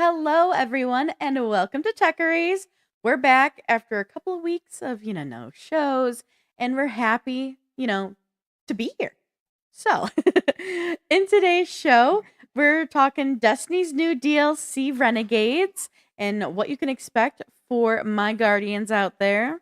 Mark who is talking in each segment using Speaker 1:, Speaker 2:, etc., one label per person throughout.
Speaker 1: Hello, everyone, and welcome to Techyries. We're back after a couple of weeks of, no shows, and we're happy, to be here. So, in today's show, we're talking Destiny's new DLC Renegades and what you can expect for my Guardians out there.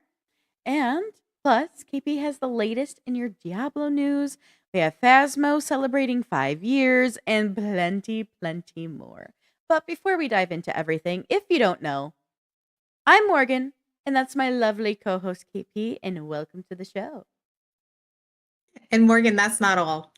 Speaker 1: And plus, KP has the latest in your Diablo news. We have Phasmo celebrating 5 years and plenty more. But before we dive into everything, if you don't know, I'm Morgan, and that's my lovely co host KP, and welcome to the show.
Speaker 2: And Morgan, that's not all.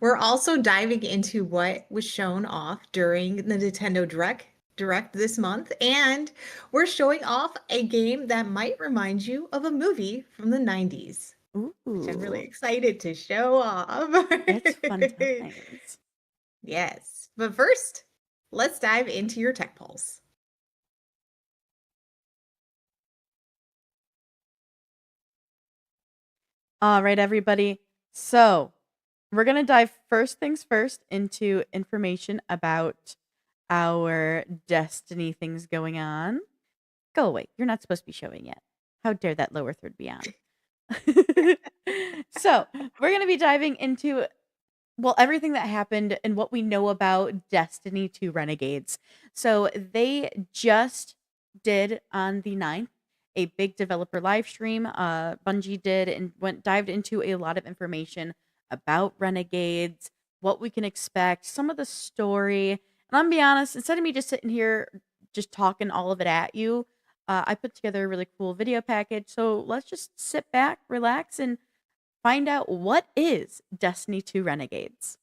Speaker 2: We're also diving into what was shown off during the Nintendo Direct this month, and we're showing off a game that might remind you of a movie from the 90s, which I'm really
Speaker 1: Ooh,
Speaker 2: excited to show off.
Speaker 1: it's fun times.
Speaker 2: Yes. But first, let's dive into your tech pulse.
Speaker 1: All right, everybody. So, we're going to dive first things first into information about our Destiny things going on. Go away. You're not supposed to be showing yet. How dare that lower third be on? So, we're going to be diving into, everything that happened and what we know about Destiny 2 Renegades. So, they just did on the 9th a big developer live stream. Bungie did and dived into a lot of information about Renegades, what we can expect, some of the story. And I'm gonna be honest, instead of me just sitting here just talking all of it at you, I put together a really cool video package. So let's just sit back, relax, and find out what is Destiny 2 Renegades.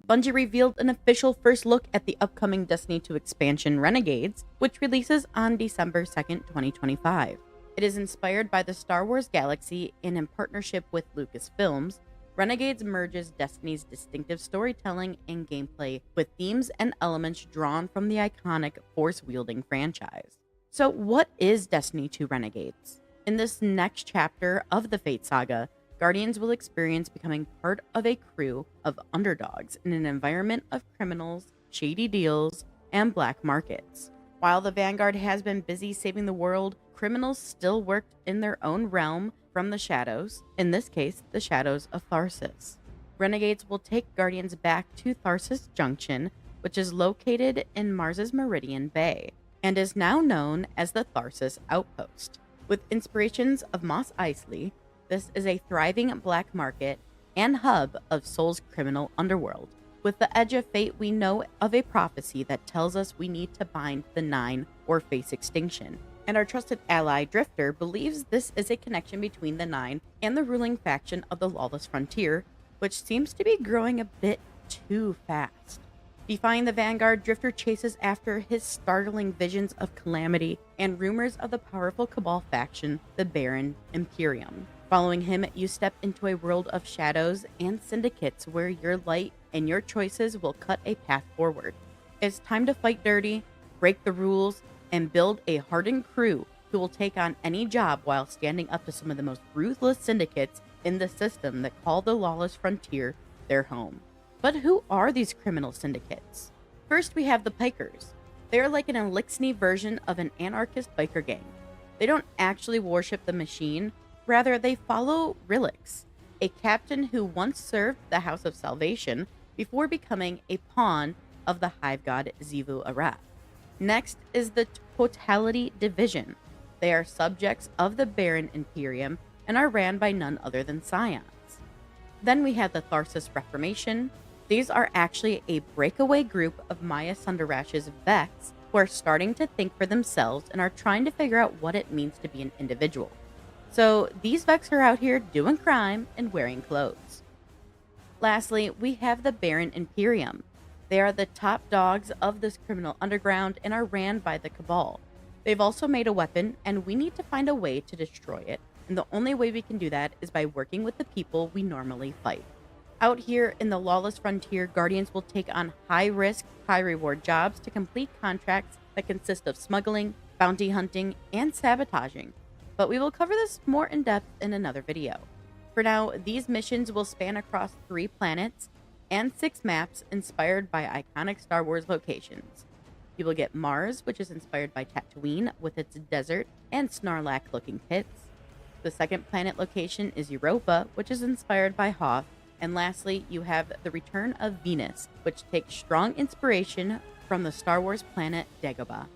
Speaker 1: Bungie revealed an official first look at the upcoming Destiny 2 expansion Renegades, which releases on December 2nd, 2025. It is inspired by the Star Wars galaxy and in partnership with Lucasfilms. Renegades merges Destiny's distinctive storytelling and gameplay with themes and elements drawn from the iconic Force-wielding franchise. So, what is Destiny 2 Renegades? In this next chapter of the Fate Saga, Guardians will experience becoming part of a crew of underdogs in an environment of criminals, shady deals, and black markets. While the Vanguard has been busy saving the world, criminals still worked in their own realm from the shadows, in this case, the shadows of Tharsis. Renegades will take Guardians back to Tharsis Junction, which is located in Mars's Meridian Bay, and is now known as the Tharsis Outpost. With inspirations of Mos Eisley, this is a thriving black market and hub of Soul's criminal underworld. With the edge of fate, we know of a prophecy that tells us we need to bind the Nine or face extinction. And our trusted ally, Drifter, believes this is a connection between the Nine and the ruling faction of the Lawless Frontier, which seems to be growing a bit too fast. Defying the Vanguard, Drifter chases after his startling visions of calamity and rumors of the powerful Cabal faction, the Baron Imperium. Following him, you step into a world of shadows and syndicates where your light and your choices will cut a path forward. It's time to fight dirty, break the rules, and build a hardened crew who will take on any job while standing up to some of the most ruthless syndicates in the system that call the Lawless Frontier their home. But who are these criminal syndicates? First, we have the Pikers. They're like an Elixni version of an anarchist biker gang. They don't actually worship the machine, rather they follow Rilix, a captain who once served the House of Salvation before becoming a pawn of the hive god Xivu Arath. Next is the Totality Division. They are subjects of the Baron Imperium and are ran by none other than Scions. Then we have the Tharsis Reformation. These are actually a breakaway group of Maya Sundarash's Vex who are starting to think for themselves and are trying to figure out what it means to be an individual. So these Vex are out here doing crime and wearing clothes. Lastly, we have the Baron Imperium. They are the top dogs of this criminal underground and are ran by the Cabal. They've also made a weapon, and we need to find a way to destroy it, and the only way we can do that is by working with the people we normally fight. Out here in the Lawless Frontier, Guardians will take on high-risk, high-reward jobs to complete contracts that consist of smuggling, bounty hunting, and sabotaging. But we will cover this more in depth in another video. For now, these missions will span across 3 planets and 6 maps inspired by iconic Star Wars locations. You will get Mars, which is inspired by Tatooine with its desert and Snarlack looking pits. The second planet location is Europa, which is inspired by Hoth. And lastly, you have the return of Venus, which takes strong inspiration from the Star Wars planet Dagobah.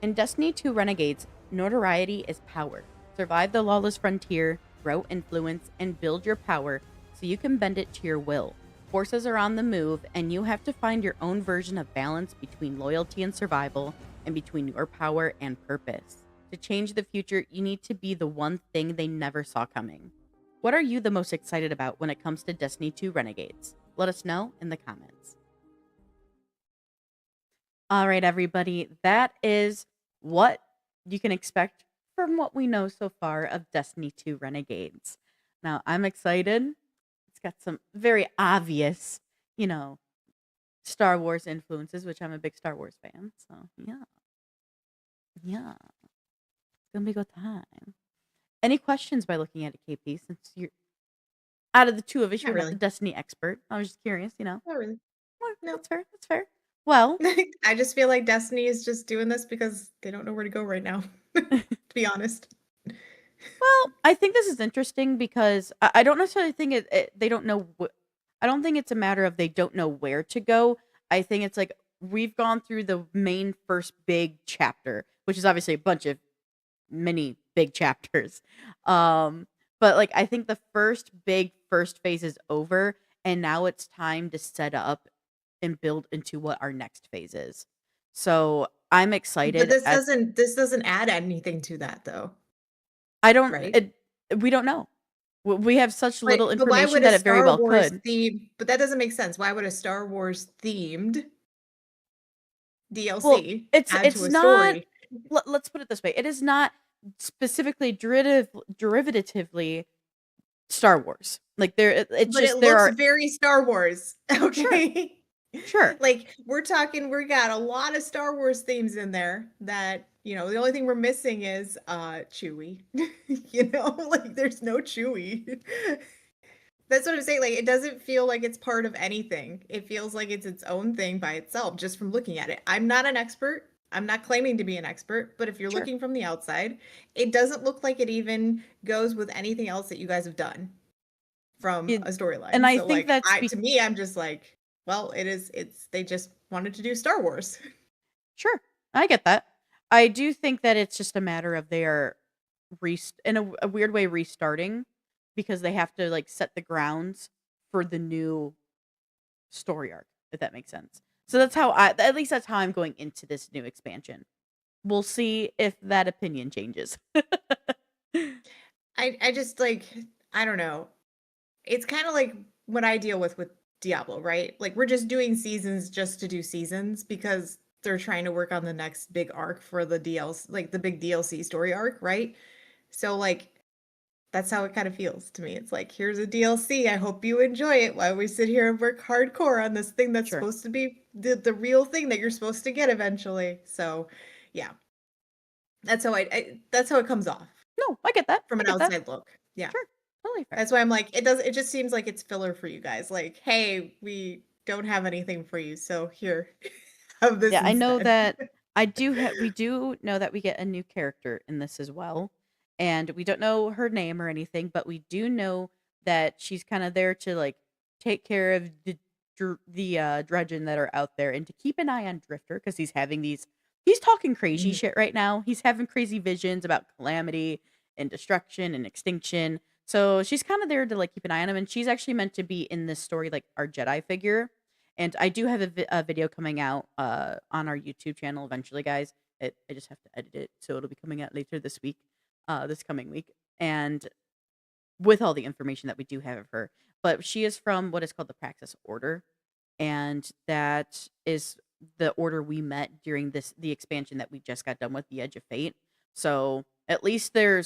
Speaker 1: In Destiny 2 Renegades, notoriety is power. Survive the lawless frontier, grow influence, and build your power so you can bend it to your will. Forces are on the move, and you have to find your own version of balance between loyalty and survival, and between your power and purpose. To change the future, you need to be the one thing they never saw coming. What are you the most excited about when it comes to Destiny 2 Renegades? Let us know in the comments. All right, everybody, that is what you can expect from what we know so far of Destiny 2 Renegades. Now, I'm excited. It's got some very obvious, you know, Star Wars influences, which I'm a big Star Wars fan. So, yeah, it's gonna be a good time. Any questions by looking at it, KP? Since you're out of the two of us,
Speaker 2: Not
Speaker 1: you're not the
Speaker 2: really.
Speaker 1: Destiny expert. I was just curious, you know.
Speaker 2: Not really.
Speaker 1: Well,
Speaker 2: No.
Speaker 1: that's fair. That's fair. Well,
Speaker 2: I just feel like Destiny is just doing this because they don't know where to go right now, to be honest.
Speaker 1: well, I think this is interesting because I don't necessarily think they don't know. I don't think it's a matter of they don't know where to go. I think it's like we've gone through the main first big chapter, which is obviously a bunch of many big chapters. But like I think the first phase is over, and now it's time to set up and build into what our next phase is. So I'm
Speaker 2: But
Speaker 1: excited as
Speaker 2: this doesn't add anything to that though,
Speaker 1: I don't
Speaker 2: right?
Speaker 1: it, we don't know. We have such little
Speaker 2: But why
Speaker 1: information
Speaker 2: would a
Speaker 1: that it very
Speaker 2: Star
Speaker 1: well
Speaker 2: Wars
Speaker 1: could.
Speaker 2: theme but that doesn't make sense. Why would a Star Wars themed
Speaker 1: Well,
Speaker 2: DLC
Speaker 1: it's
Speaker 2: add to
Speaker 1: it's
Speaker 2: a
Speaker 1: not
Speaker 2: story?
Speaker 1: let's put it this way. It is not specifically derivatively Star Wars. Like it's
Speaker 2: But it
Speaker 1: just there
Speaker 2: looks
Speaker 1: are
Speaker 2: very Star Wars,
Speaker 1: sure,
Speaker 2: okay?
Speaker 1: sure.
Speaker 2: Like, we got a lot of Star Wars themes in there that, the only thing we're missing is, Chewie. Like, there's no Chewie. That's what I'm saying, like, it doesn't feel like it's part of anything. It feels like it's its own thing by itself just from looking at it. I'm not an expert. I'm not claiming to be an expert, but if you're
Speaker 1: Sure.
Speaker 2: looking from the outside, it doesn't look like it even goes with anything else that you guys have done from
Speaker 1: It,
Speaker 2: a
Speaker 1: and
Speaker 2: storyline.
Speaker 1: I
Speaker 2: So
Speaker 1: think
Speaker 2: like
Speaker 1: that's
Speaker 2: to me, I'm just like, well, it's they just wanted to do Star Wars.
Speaker 1: sure. I get that. I do think that it's just a matter of they are in a weird way restarting because they have to like set the grounds for the new story arc, if that makes sense. So that's how at least that's how I'm going into this new expansion. We'll see if that opinion changes.
Speaker 2: I just like I don't know. It's kind of like what I deal with Diablo, right? Like we're just doing seasons just to do seasons because they're trying to work on the next big arc for the DLC, like the big DLC story arc, right? So like that's how it kind of feels to me. It's like, here's a DLC. I hope you enjoy it while we sit here and work hardcore on this thing that's
Speaker 1: Sure.
Speaker 2: supposed to be the real thing that you're supposed to get eventually. So, yeah, that's how it comes off
Speaker 1: No, I get that.
Speaker 2: from
Speaker 1: I
Speaker 2: an
Speaker 1: get that.
Speaker 2: outside look. Yeah.
Speaker 1: Sure. Totally fair.
Speaker 2: That's why I'm like, it just seems like it's filler for you guys. Like, hey, we don't have anything for you, so here, have this
Speaker 1: Yeah, I know
Speaker 2: instead.
Speaker 1: that we do know that we get a new character in this as well. And we don't know her name or anything, but we do know that she's kind of there to like take care of the dredgen that are out there and to keep an eye on Drifter because he's talking crazy
Speaker 2: Mhm.
Speaker 1: shit right now. He's having crazy visions about calamity and destruction and extinction. So she's kind of there to like keep an eye on him, and she's actually meant to be in this story like our Jedi figure. And I do have a video coming out on our YouTube channel eventually, guys. I just have to edit it, so it'll be coming out later this week, this coming week, and with all the information that we do have of her. But she is from what is called the Praxis Order, and that is the order we met during the expansion that we just got done with, the Edge of Fate. So at least they're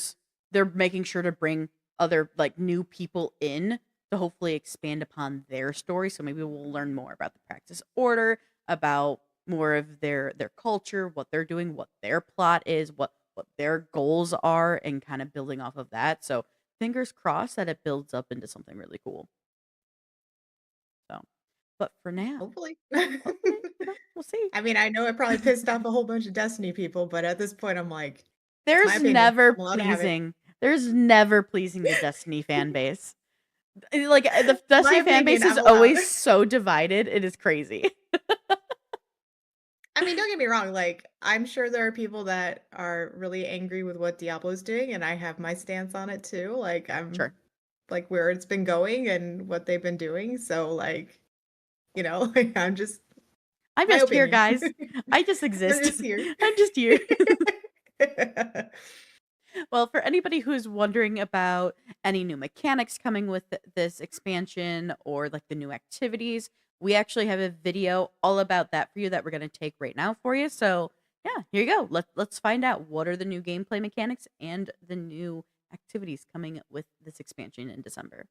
Speaker 1: making sure to bring other like new people in to hopefully expand upon their story. So maybe we'll learn more about the Praxis Order, about more of their culture, what they're doing, what their plot is, what their goals are, and kind of building off of that. So fingers crossed that it builds up into something really cool. So But for now,
Speaker 2: Hopefully.
Speaker 1: hopefully, we'll see.
Speaker 2: I mean, I know it probably pissed off a whole bunch of Destiny people, but at this point, I'm like, it's my
Speaker 1: There's
Speaker 2: opinion.
Speaker 1: never
Speaker 2: I'm allowed to have it.
Speaker 1: pleasing there's never pleasing the Destiny fan base. Like, the
Speaker 2: My
Speaker 1: Destiny fan
Speaker 2: opinion,
Speaker 1: base is
Speaker 2: I'm allowed.
Speaker 1: always so divided, it is crazy.
Speaker 2: I mean, don't get me wrong, like, I'm sure there are people that are really angry with what Diablo's doing, and I have my stance on it too. Like, I'm
Speaker 1: Sure.
Speaker 2: like where it's been going and what they've been doing. So, like, like, I'm just
Speaker 1: I'm
Speaker 2: my
Speaker 1: just here,
Speaker 2: opinion.
Speaker 1: guys. I just
Speaker 2: I'm
Speaker 1: exist.
Speaker 2: just here.
Speaker 1: I'm just here. Well, for anybody who's wondering about any new mechanics coming with this expansion or like the new activities, we actually have a video all about that for you that we're going to take right now for you. So, yeah, here you go. Let's find out what are the new gameplay mechanics and the new activities coming with this expansion in December.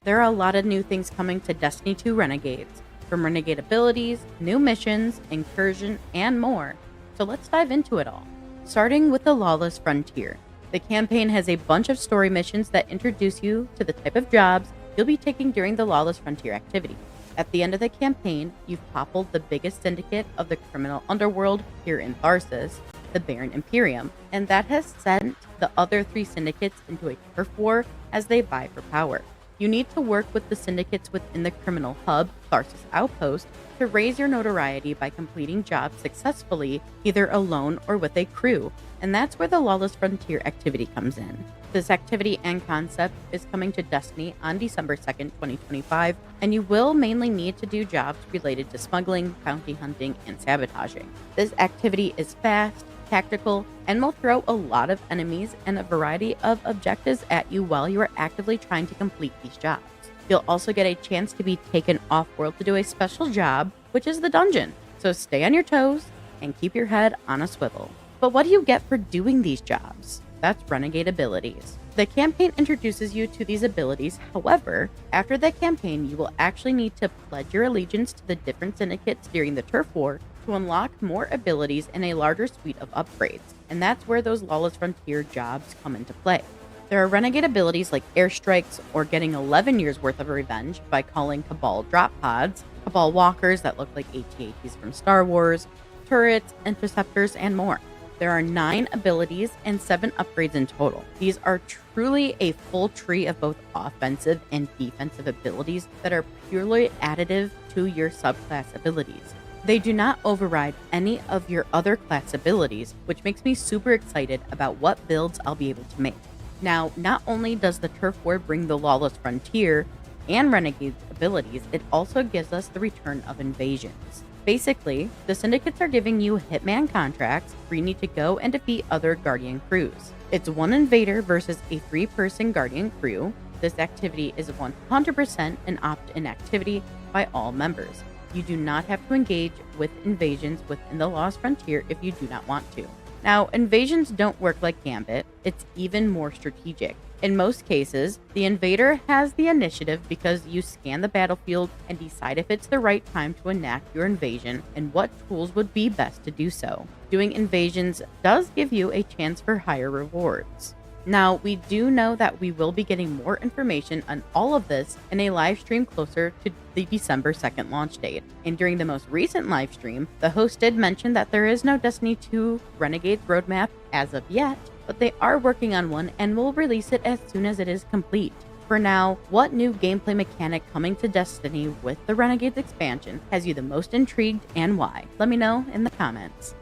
Speaker 1: There are a lot of new things coming to Destiny 2 Renegades, from renegade abilities, new missions, incursion, and more. So let's dive into it all. Starting with the Lawless Frontier. The campaign has a bunch of story missions that introduce you to the type of jobs you'll be taking during the Lawless Frontier activity. At the end of the campaign, you've toppled the biggest syndicate of the criminal underworld here in Tharsis, the Baron Imperium, and that has sent the other three syndicates into a turf war as they vie for power. You need to work with the syndicates within the criminal hub, Tharsis Outpost, to raise your notoriety by completing jobs successfully, either alone or with a crew, and that's where the Lawless Frontier activity comes in. This activity and concept is coming to Destiny on December 2nd, 2025, and you will mainly need to do jobs related to smuggling, bounty hunting, and sabotaging. This activity is fast, tactical, and will throw a lot of enemies and a variety of objectives at you while you are actively trying to complete these jobs. You'll also get a chance to be taken off-world to do a special job, which is the dungeon. So stay on your toes and keep your head on a swivel. But what do you get for doing these jobs? That's renegade abilities. The campaign introduces you to these abilities. However, after the campaign, you will actually need to pledge your allegiance to the different syndicates during the turf war to unlock more abilities and a larger suite of upgrades. And that's where those Lawless Frontier jobs come into play. There are renegade abilities like airstrikes or getting 11 years worth of revenge by calling Cabal drop pods, Cabal walkers that look like AT-ATs from Star Wars, turrets, interceptors, and more. There are 9 abilities and 7 upgrades in total. These are truly a full tree of both offensive and defensive abilities that are purely additive to your subclass abilities. They do not override any of your other class abilities, which makes me super excited about what builds I'll be able to make. Now, not only does the Turf War bring the Lawless Frontier and Renegade abilities, it also gives us the return of invasions. Basically, the syndicates are giving you hitman contracts where you need to go and defeat other Guardian crews. It's one invader versus a 3-person Guardian crew. This activity is 100% an opt-in activity by all members. You do not have to engage with invasions within the Lost Frontier if you do not want to. Now, invasions don't work like Gambit, it's even more strategic. In most cases, the invader has the initiative because you scan the battlefield and decide if it's the right time to enact your invasion and what tools would be best to do so. Doing invasions does give you a chance for higher rewards. Now, we do know that we will be getting more information on all of this in a live stream closer to the December 2nd launch date. And during the most recent live stream, the host did mention that there is no Destiny 2 Renegades roadmap as of yet, but they are working on one and will release it as soon as it is complete. For now, what new gameplay mechanic coming to Destiny with the Renegades expansion has you the most intrigued and why? Let me know in the comments.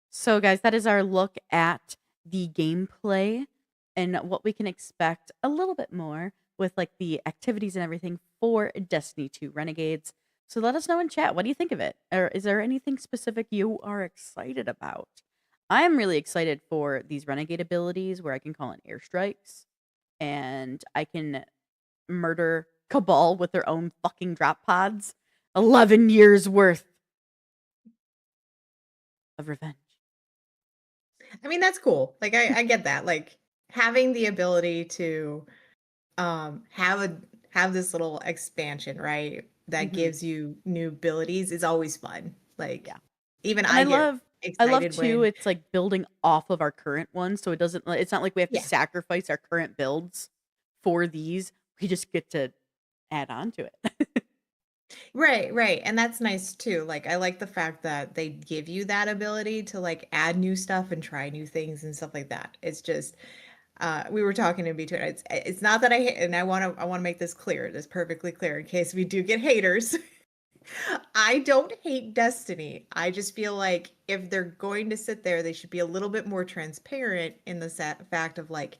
Speaker 1: So guys, that is our look at the gameplay and what we can expect a little bit more with like the activities and everything for Destiny 2 Renegades. So let us know in chat. What do you think of it? Or is there anything specific you are excited about? I'm really excited for these Renegade abilities where I can call in airstrikes and I can murder Cabal with their own fucking drop pods. 11 years worth of revenge.
Speaker 2: I mean, that's cool. Like, I get that. Like, having the ability to have this little expansion, right? That
Speaker 1: Mhm.
Speaker 2: gives you new abilities is always fun. Like,
Speaker 1: Yeah.
Speaker 2: even
Speaker 1: And
Speaker 2: I get
Speaker 1: I love
Speaker 2: excited
Speaker 1: too,
Speaker 2: when
Speaker 1: it's like building off of our current ones, so it doesn't it's not like we have to
Speaker 2: yeah.
Speaker 1: sacrifice our current builds for these. We just get to add on to it.
Speaker 2: Right, right, and that's nice too. Like, I like the fact that they give you that ability to, like, add new stuff and try new things and stuff like that. It's just, we were talking in between. It's not that and I wanna make this clear, this perfectly clear in case we do get haters. I don't hate Destiny. I just feel like if they're going to sit there, they should be a little bit more transparent in the fact of like,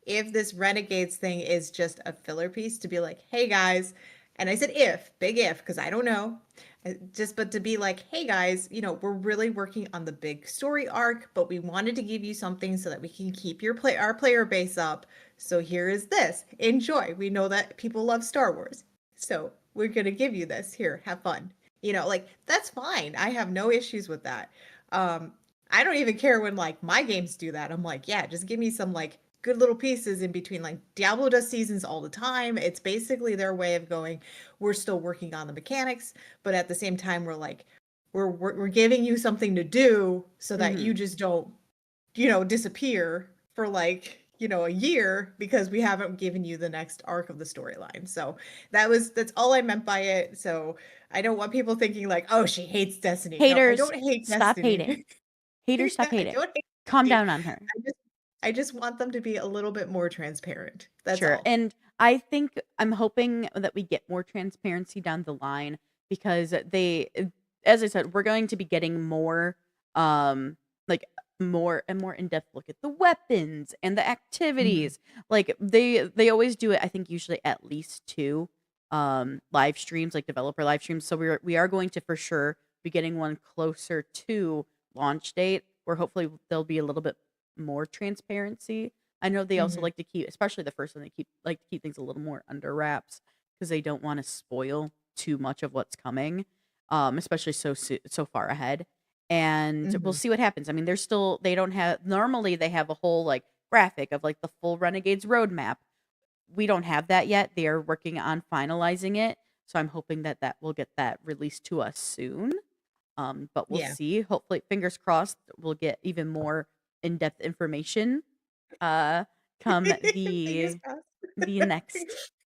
Speaker 2: if this Renegades thing is just a filler piece, to be like, hey guys, and I said if, big if, because I don't know. Just but to be like, hey guys, we're really working on the big story arc, but we wanted to give you something so that we can keep our player base up. So here is this. Enjoy. We know that people love Star Wars. So we're gonna give you this. Here, have fun. Like that's fine. I have no issues with that. Um, I don't even care when like my games do that. I'm like, yeah, just give me some like good little pieces in between. Like Diablo does seasons all the time. It's basically their way of going, we're still working on the mechanics, but at the same time, we're like, we're giving you something to do so that you
Speaker 1: Mhm.
Speaker 2: just don't, disappear for like, a year because we haven't given you the next arc of the storyline. So that's all I meant by it. So I don't want people thinking like, oh, she hates Destiny. No, I
Speaker 1: Haters,
Speaker 2: don't hate
Speaker 1: stop hating.
Speaker 2: Destiny.
Speaker 1: Haters, stop
Speaker 2: I
Speaker 1: hating.
Speaker 2: don't hate
Speaker 1: Calm
Speaker 2: Destiny.
Speaker 1: down on her.
Speaker 2: I just want them to be a little bit more transparent. That's
Speaker 1: Sure.
Speaker 2: all.
Speaker 1: And I think I'm hoping that we get more transparency down the line because as I said, we're going to be getting more, like more and more in-depth look at the weapons and the
Speaker 2: Mhm.
Speaker 1: activities. Like they always do it, I think usually at least two live streams, like developer live streams. So we are going to for sure be getting one closer to launch date where hopefully there'll be a little bit more transparency. I know they also
Speaker 2: Mhm.
Speaker 1: like to keep, especially the first one, they like to keep things a little more under wraps because they don't want to spoil too much of what's coming, especially so far ahead. And we'll
Speaker 2: Mhm.
Speaker 1: see what happens. I mean, they don't have normally they have a whole like graphic of like the full Renegades roadmap. We don't have that yet. They are working on finalizing it, so I'm hoping that will get that released to us soon. But we'll
Speaker 2: Yeah.
Speaker 1: see. Hopefully, fingers crossed, we'll get even more in-depth information uh, come
Speaker 2: Fingers
Speaker 1: the
Speaker 2: crossed.
Speaker 1: the next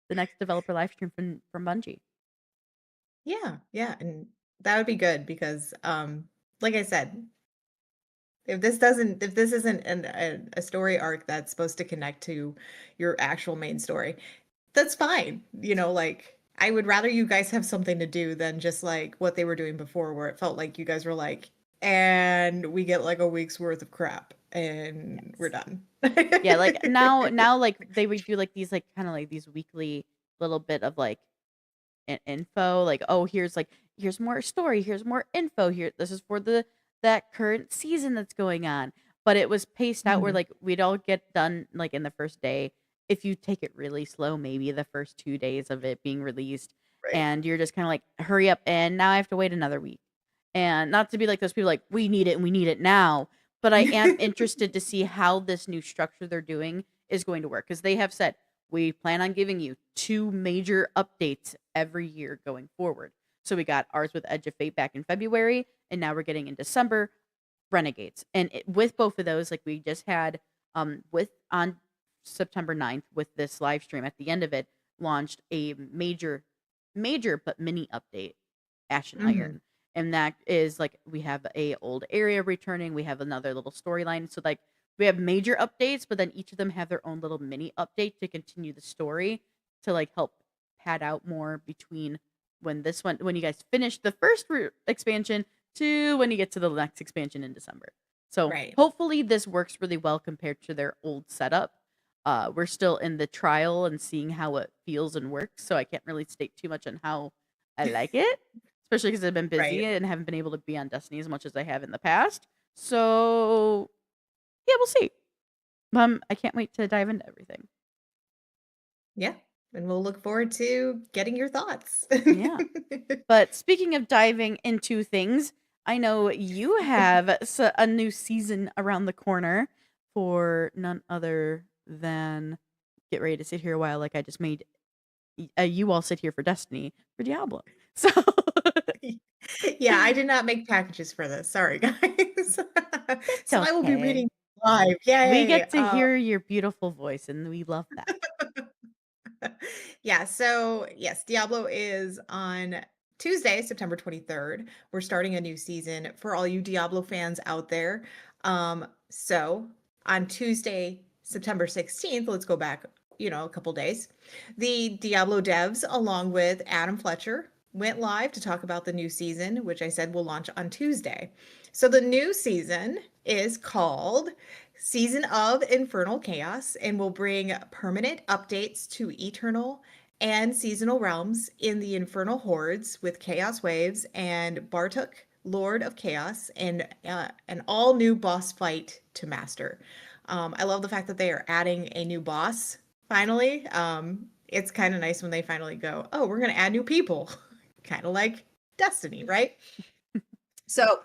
Speaker 1: the next developer live stream from Bungie.
Speaker 2: Yeah, yeah, and that would be good because, like I said, if this isn't a story arc that's supposed to connect to your actual main story, that's fine. Like I would rather you guys have something to do than just like what they were doing before, where it felt like you guys were like, and we get like a week's worth of crap and we're
Speaker 1: Yes.
Speaker 2: done.
Speaker 1: Yeah, like now like they would do like these like kind of like these weekly little bit of like info like oh here's more story, here's more info, here this is for the that current season that's going on, but it was paced out where
Speaker 2: Mhm.
Speaker 1: like we'd all get done like in the first day. If you take it really slow, maybe the first 2 days of it being released,
Speaker 2: Right.
Speaker 1: and you're just kind of like hurry up and now I have to wait another week. And not to be like those people like we need it and we need it now, but I am interested to see how this new structure they're doing is going to work because they have said we plan on giving you two major updates every year going forward. So we got ours with Edge of Fate back in February, and now we're getting in December Renegades. And with both of those, like we just had with on September 9th with this live stream at the end of it, launched a major but mini update, Ash and
Speaker 2: Mhm.
Speaker 1: Iron. And that is like we have a old area returning, we have another little storyline. So like we have major updates, but then each of them have their own little mini update to continue the story to like help pad out more between when you guys finish the first expansion to when you get to the next expansion in December. So
Speaker 2: Right.
Speaker 1: hopefully this works really well compared to their old setup. We're still in the trial and seeing how it feels and works, so I can't really state too much on how I like it, especially because I've been busy
Speaker 2: Right.
Speaker 1: and haven't been able to be on Destiny as much as I have in the past. So yeah, we'll see. I can't wait to dive into everything.
Speaker 2: Yeah. And we'll look forward to getting your thoughts.
Speaker 1: Yeah. But speaking of diving into things, I know you have a new season around the corner for none other than get ready to sit here a while like I just made you all sit here for Destiny for Diablo. So
Speaker 2: Yeah, I did not make packages for this. Sorry, guys.
Speaker 1: it's
Speaker 2: So I will be reading
Speaker 1: okay.
Speaker 2: live.
Speaker 1: We
Speaker 2: Yay.
Speaker 1: get to hear your beautiful voice and we love that.
Speaker 2: Yeah, so yes, Diablo is on Tuesday, September 23rd, we're starting a new season for all you Diablo fans out there. So on Tuesday, September 16th, let's go back, a couple days, the Diablo devs, along with Adam Fletcher, went live to talk about the new season, which I said will launch on Tuesday. So the new season is called Season of Infernal Chaos and will bring permanent updates to Eternal and seasonal realms in the Infernal Hordes with Chaos Waves and Bartok, Lord of Chaos, and an all new boss fight to master. I love the fact that they are adding a new boss finally. It's kind of nice when they finally go, oh, we're going to add new people, kind of like Destiny, right? So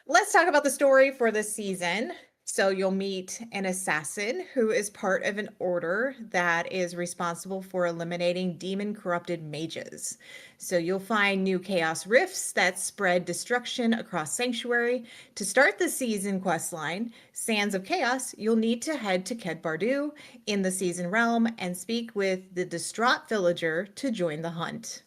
Speaker 2: let's talk about the story for this season. So you'll meet an assassin who is part of an order that is responsible for eliminating demon-corrupted mages. So you'll find new chaos rifts that spread destruction across Sanctuary. To start the season questline, Sands of Chaos, you'll need to head to Ked Bardu in the season realm and speak with the distraught villager to join the hunt.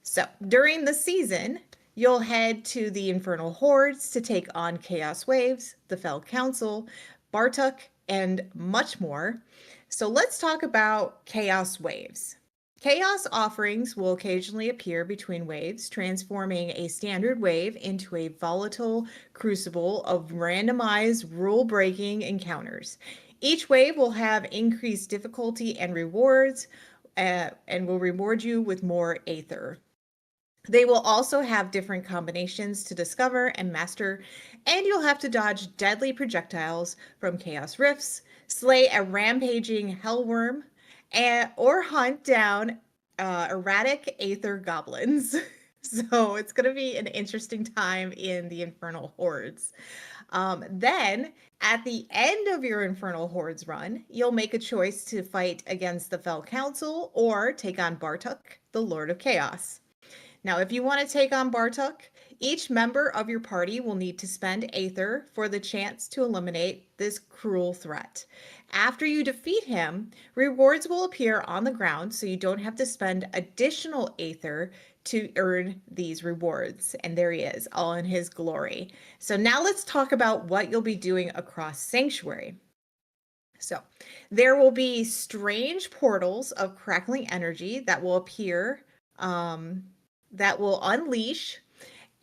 Speaker 2: So during the season, you'll head to the Infernal Hordes to take on Chaos Waves, the Fell Council, Bartok, and much more. So let's talk about Chaos Waves. Chaos offerings will occasionally appear between waves, transforming a standard wave into a volatile crucible of randomized rule-breaking encounters. Each wave will have increased difficulty and rewards, and will reward you with more Aether. They will also have different combinations to discover and master, and you'll have to dodge deadly projectiles from Chaos Rifts, slay a rampaging Hellworm, or hunt down erratic Aether Goblins. So it's going to be an interesting time in the Infernal Hordes. Then, at the end of your Infernal Hordes run, you'll make a choice to fight against the Fell Council or take on Bartok, the Lord of Chaos. Now, if you want to take on Bartok, each member of your party will need to spend Aether for the chance to eliminate this cruel threat. After you defeat him, rewards will appear on the ground so you don't have to spend additional Aether to earn these rewards. And there he is, all in his glory. So now let's talk about what you'll be doing across Sanctuary. So there will be strange portals of crackling energy that will appear that will unleash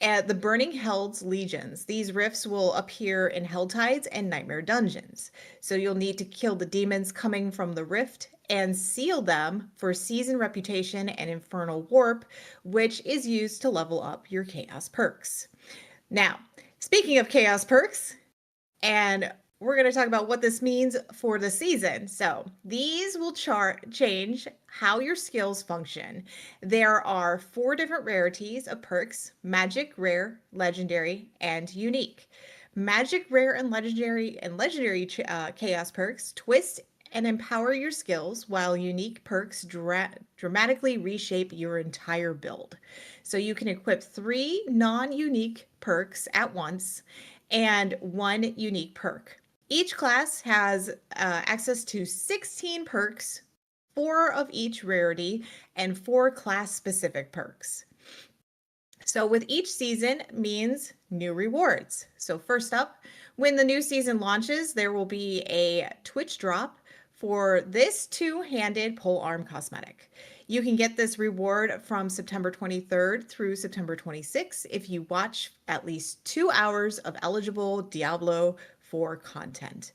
Speaker 2: the Burning Hell's legions. These rifts will appear in Helltides and Nightmare dungeons. So you'll need to kill the demons coming from the rift and seal them for season reputation and infernal warp, which is used to level up your chaos perks. Now, speaking of chaos perks, and we're going to talk about what this means for the season. So these will change how your skills function. There are 4 different rarities of perks: magic, rare, legendary, and unique. Magic, rare, and legendary chaos perks twist and empower your skills, while unique perks dramatically reshape your entire build. So you can equip 3 non-unique perks at once and 1 unique perk. Each class has access to 16 perks, 4 of each rarity, and 4 class-specific perks. So with each season means new rewards. So first up, when the new season launches, there will be a Twitch drop for this 2-handed polearm cosmetic. You can get this reward from September 23rd through September 26th if you watch at least 2 hours of eligible Diablo 4 content.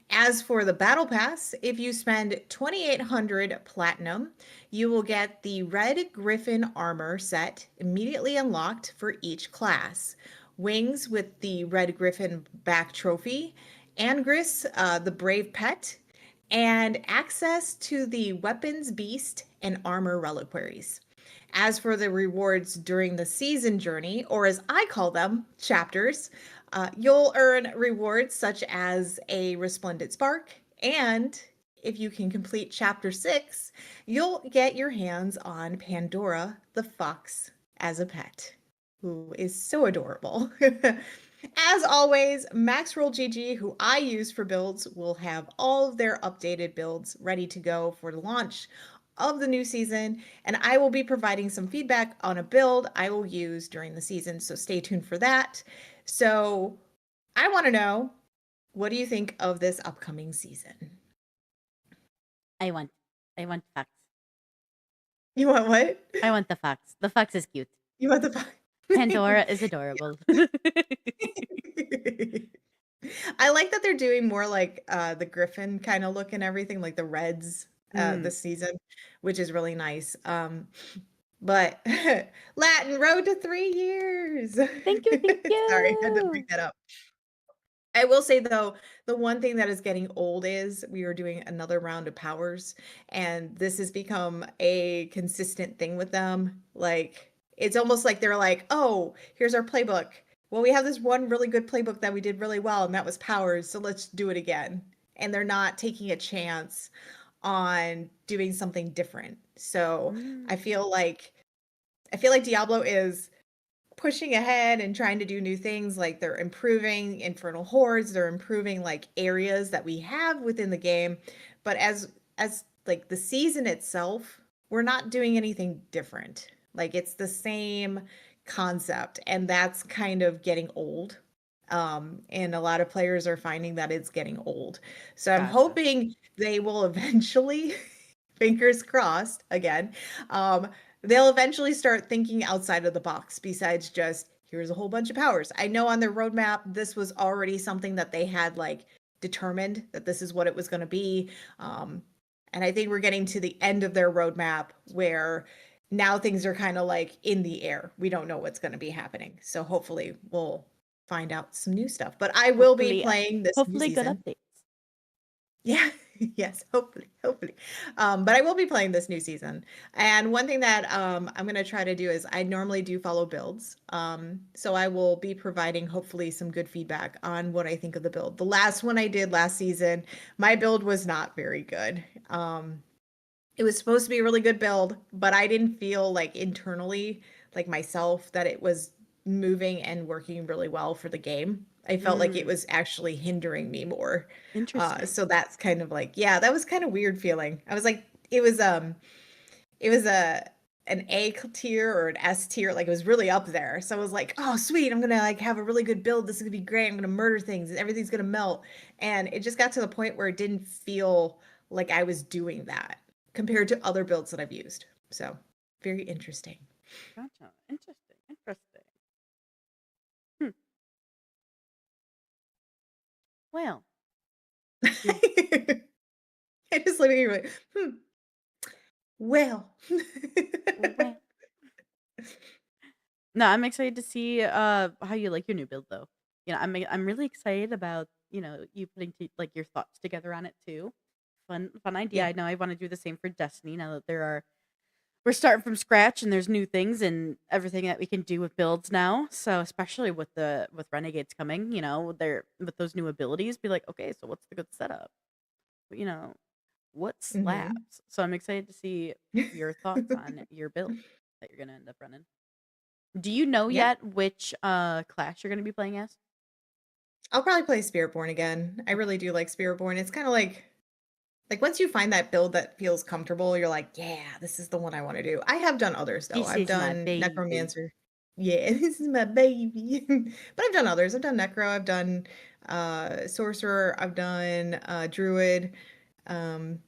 Speaker 2: As for the Battle Pass, if you spend 2,800 Platinum, you will get the Red Griffin armor set immediately unlocked for each class. Wings with the Red Griffin back trophy, Angris, the Brave Pet, and access to the Weapons Beast and Armor Reliquaries. As for the rewards during the season journey, or as I call them, chapters, you'll earn rewards such as a Resplendent Spark, and if you can complete Chapter 6, you'll get your hands on Pandora the Fox as a pet, who is so adorable. As always, Maxroll GG, who I use for builds, will have all of their updated builds ready to go for the launch of the new season, and I will be providing some feedback on a build I will use during the season, so stay tuned for that. So I want to know, what do you think of this upcoming season?
Speaker 1: I want I want fox.
Speaker 2: You want what?
Speaker 1: I want the fox. The fox is cute.
Speaker 2: You want the
Speaker 1: Pandora is adorable.
Speaker 2: I like that they're doing more like the Griffin kind of look and everything, like the Reds
Speaker 1: Mm.
Speaker 2: this season, which is really nice. But Latin Road to 3 years.
Speaker 1: Thank you, thank
Speaker 2: Sorry, I had to bring
Speaker 1: you.
Speaker 2: that up. I will say though, the one thing that is getting old is we are doing another round of powers, and this has become a consistent thing with them. Like it's almost like they're like, "Oh, here's our playbook. Well, we have this one really good playbook that we did really well, and that was powers, so let's do it again." And they're not taking a chance on doing something different. So
Speaker 1: Mm.
Speaker 2: I feel like I feel like Diablo is pushing ahead and trying to do new things. Like they're improving infernal hordes, they're improving like areas that we have within the game, but as like the season itself, we're not doing anything different. Like it's the same concept, and that's kind of getting old. And a lot of players are finding that it's getting old, so I'm
Speaker 1: Gotcha.
Speaker 2: hoping they will eventually fingers crossed again, um, they'll eventually start thinking outside of the box besides just here's a whole bunch of powers. I know on their roadmap this was already something that they had like determined that this is what it was going to be. And I think we're getting to the end of their roadmap where now things are kind of like in the air. We don't know what's going to be happening. So hopefully we'll find out some new stuff. But I will be
Speaker 1: Hopefully,
Speaker 2: playing this new
Speaker 1: hopefully good
Speaker 2: season.
Speaker 1: updates.
Speaker 2: Yeah, yes, hopefully, hopefully. But I will be playing this new season. And one thing that I'm going to try to do is I normally do follow builds. So I will be providing hopefully some good feedback on what I think of the build. The last one I did last season, my build was not very good. It was supposed to be a really good build, but I didn't feel like internally, like myself, that it was moving and working really well for the game. I felt like it
Speaker 1: Mm.
Speaker 2: was actually hindering me more.
Speaker 1: Interesting.
Speaker 2: So that's kind of like, yeah, that was kind of weird feeling. I was like, it was a an A tier or an S tier, like it was really up there. So I was like, oh sweet, I'm gonna like have a really good build. This is gonna be great. I'm gonna murder things and everything's gonna melt. And it just got to the point where it didn't feel like I was doing that compared to other builds that I've used. So very interesting.
Speaker 1: Gotcha. Interesting. Interesting. Hmm. Well, you.
Speaker 2: I just look at you like, well.
Speaker 1: Well. No, I'm excited to see how you like your new build though. I'm really excited about, you putting like your thoughts together on it too. Fun idea.
Speaker 2: Yeah.
Speaker 1: I know I want to do the same for Destiny now that we're starting from scratch and there's new things and everything that we can do with builds now. So especially with Renegades coming, they're with those new abilities, be like, okay, so what's the good setup? You know, what
Speaker 2: Mhm.
Speaker 1: slaps? So I'm excited to see your thoughts on your build that you're gonna end up running. Do you know
Speaker 2: Yeah.
Speaker 1: yet which class you're gonna be playing as?
Speaker 2: I'll probably play Spiritborn again. I really do like Spiritborn. It's kind of like once you find that build that feels comfortable, you're like, yeah, this is the one I want to do. I have done others though.
Speaker 1: This
Speaker 2: I've
Speaker 1: is my
Speaker 2: done
Speaker 1: baby.
Speaker 2: Necromancer. Yeah, this is my baby. But I've done others. I've done Necro, I've done Sorcerer, I've done Druid. Um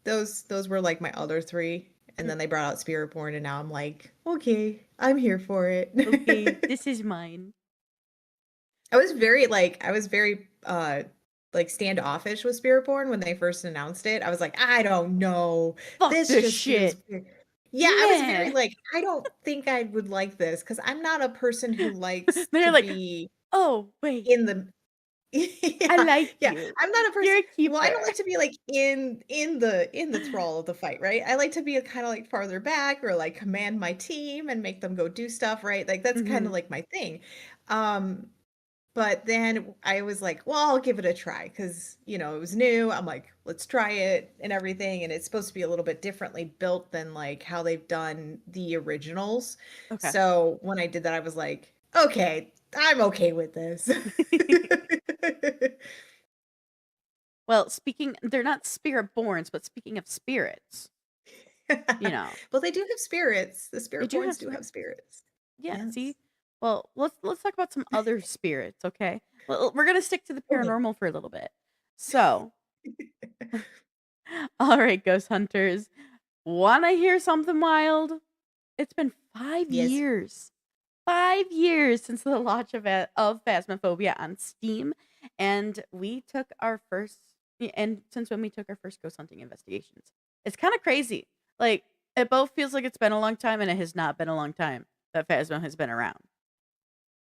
Speaker 2: those were like my other three. And then they brought out Spiritborn and now I'm like, okay, I'm here for it.
Speaker 1: Okay, this is mine.
Speaker 2: I was very like standoffish with Spiritborn when they first announced it. I was like, I don't know.
Speaker 1: Fuck
Speaker 2: This
Speaker 1: this
Speaker 2: just feels
Speaker 1: shit.
Speaker 2: weird. Yeah, I was very
Speaker 1: Meh.
Speaker 2: like, I don't think I would like this because I'm not a person who likes
Speaker 1: They're
Speaker 2: to
Speaker 1: like,
Speaker 2: be
Speaker 1: oh wait,
Speaker 2: in the
Speaker 1: I
Speaker 2: yeah,
Speaker 1: like
Speaker 2: yeah.
Speaker 1: you.
Speaker 2: I'm not a
Speaker 1: You're
Speaker 2: person.
Speaker 1: a
Speaker 2: Well, I don't
Speaker 1: keeper.
Speaker 2: like to be like in the thrall of the fight, right? I like to be kind of like farther back or like command my team and make them go do stuff, right? Like that's kind of
Speaker 1: Hmm.
Speaker 2: like my thing. Um, but then I was like, well, I'll give it a try because, it was new. I'm like, let's try it and everything. And it's supposed to be a little bit differently built than like how they've done the originals.
Speaker 1: Okay.
Speaker 2: So when I did that, I was like, okay, I'm okay with this.
Speaker 1: Well, they're not spirit borns, but speaking of spirits. You know,
Speaker 2: Well, they do have spirits. The
Speaker 1: they
Speaker 2: spirit
Speaker 1: do have
Speaker 2: coins do have
Speaker 1: spirits.
Speaker 2: spirits.
Speaker 1: Yeah,
Speaker 2: Yes.
Speaker 1: see? Well, let's talk about some other spirits, okay? Well, we're gonna stick to the
Speaker 2: Okay.
Speaker 1: paranormal for a little bit. So, all right, ghost hunters, wanna hear something wild? It's been five
Speaker 2: Yes.
Speaker 1: years 5 years since the launch of Phasmophobia on Steam, and we took our first and since when we took our first ghost hunting investigations. It's kinda crazy. Like, it both feels like it's been a long time, and it has not been a long time that Phasmo has been around.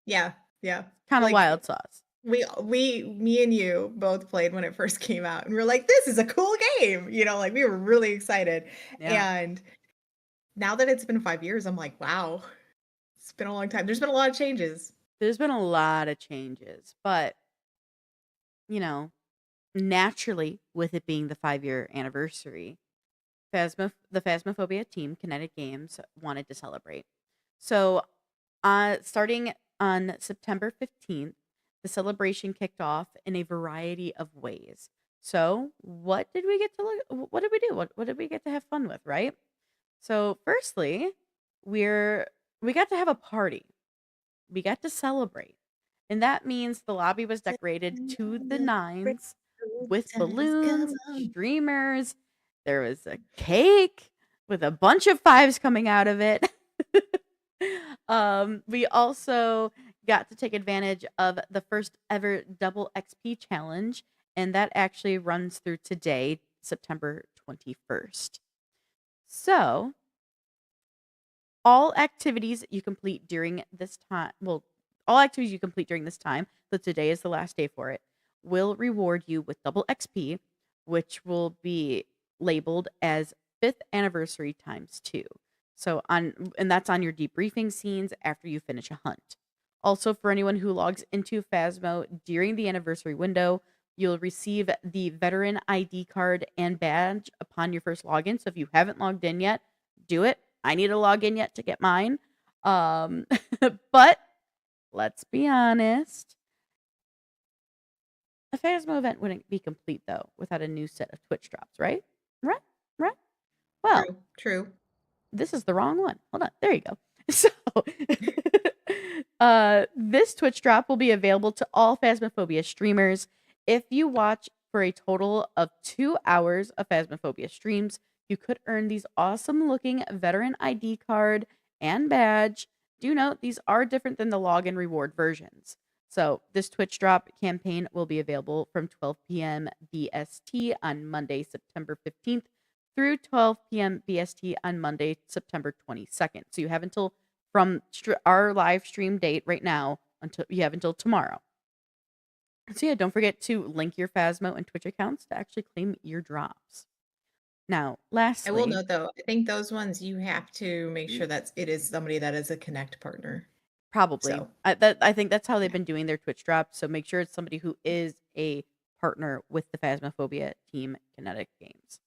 Speaker 2: Yeah, yeah.
Speaker 1: Kinda
Speaker 2: Like,
Speaker 1: wild sauce.
Speaker 2: me and you both played when it first came out, and we're like, "This is a cool game," like, we were really excited,
Speaker 1: Yeah.
Speaker 2: and now that it's been 5 years, I'm like, "Wow, it's been a long time." There's been a lot of changes.
Speaker 1: There's been a lot of changes, but, you know, naturally, with it being the 5-year anniversary, the Phasmophobia team, Kinetic Games, wanted to celebrate. So, starting on September 15th, the celebration kicked off in a variety of ways. So, what did we get to what did we do? What did we get to have fun with, right? So, firstly, we're we got to have a party. We got to celebrate. And that means the lobby was decorated to the nines with
Speaker 2: Times come
Speaker 1: balloons,
Speaker 2: on.
Speaker 1: streamers. There was a cake with a bunch of fives coming out of it. We also got to take advantage of the first ever double XP challenge, and that actually runs through today, September 21st. So, all activities you complete during this time, well, all activities you complete during this time, so today is the last day for it, will reward you with double XP, which will be labeled as 5th anniversary times 2. And that's on your debriefing scenes after you finish a hunt. Also, for anyone who logs into Phasmo during the anniversary window, you'll receive the veteran ID card and badge upon your first login. So if you haven't logged in yet, do it. I need to log in yet to get mine. Um, but let's be honest, a Phasmo event wouldn't be complete though without a new set of Twitch drops, right? Right? Right? Well,
Speaker 2: True, true.
Speaker 1: this is the wrong one. Hold on. There you go. So, this Twitch drop will be available to all Phasmophobia streamers. If you watch for a total of 2 hours of Phasmophobia streams, you could earn these awesome looking veteran ID card and badge. Do note these are different than the login reward versions. So, this Twitch drop campaign will be available from 12 p.m. BST on Monday, September 15th through 12 p.m. BST on Monday, September 22nd. So you have until from our live stream date right now until you have until tomorrow. So yeah, don't forget to link your Phasmo and Twitch accounts to actually claim your drops. Now,
Speaker 2: I will
Speaker 1: lastly,
Speaker 2: note though, I think those ones you have to make sure that it is somebody that is a Connect partner.
Speaker 1: probably
Speaker 2: So,
Speaker 1: I think that's how they've
Speaker 2: yeah.
Speaker 1: been doing their Twitch drops. So make sure it's somebody who is a partner with the Phasmophobia team Kinetic Games.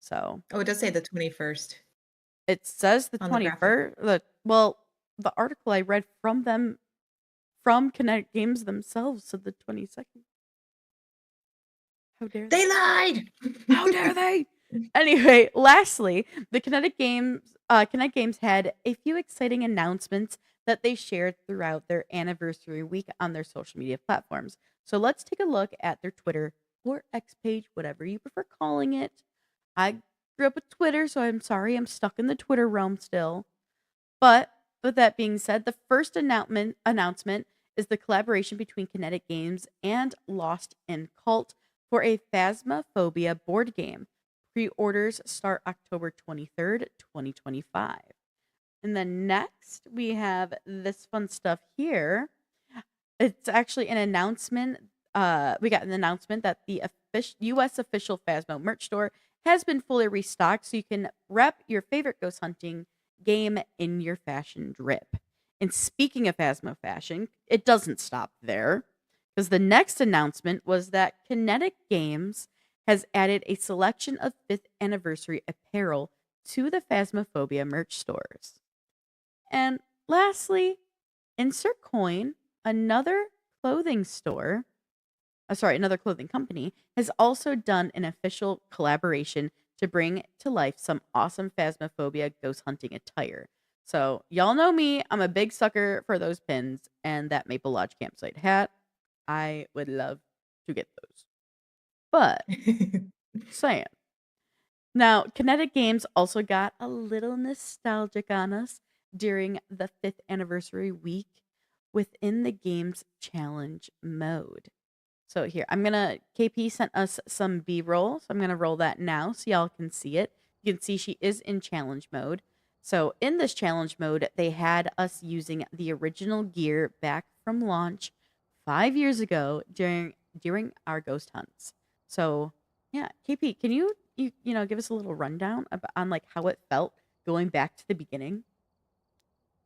Speaker 1: So
Speaker 2: Oh, it does say the 21st
Speaker 1: it says the
Speaker 2: on the graphic.
Speaker 1: 21st. Well, the article I read from them from Kinetic Games themselves said the 22nd. How dare they?
Speaker 2: They lied!
Speaker 1: How dare they? Anyway, lastly, the Kinetic Games had a few exciting announcements that they shared throughout their anniversary week on their social media platforms. So let's take a look at their Twitter or X page, whatever you prefer calling it. I grew up with Twitter, so I'm sorry I'm stuck in the Twitter realm still. But with that being said, the first announcement is the collaboration between Kinetic Games and Lost in Cult for a Phasmophobia board game. Pre-orders start October 23rd, 2025. And then next, we have this fun stuff here. It's actually an announcement. We got an announcement that the U.S. official Phasmo merch store has been fully restocked, so you can rep your favorite ghost hunting game in your fashion drip. And speaking of Phasmo fashion, it doesn't stop there, because the next announcement was that Kinetic Games has added a selection of 5th anniversary apparel to the Phasmophobia merch stores. And lastly, Insert Coin, another clothing store, another clothing company, has also done an official collaboration to bring to life some awesome Phasmophobia ghost hunting attire. So, y'all know me, I'm a big sucker for those pins and that Maple Lodge campsite hat. I would love to get those. But, saying. Now, Kinetic Games also got a little nostalgic on us during the 5th anniversary week within the game's challenge mode. So here, KP sent us some B-roll, so I'm gonna roll that now so y'all can see it. You can see she is in challenge mode. So in this challenge mode, they had us using the original gear back from launch 5 years ago during our ghost hunts. So yeah, KP, can you give us a little rundown on like how it felt going back to the beginning?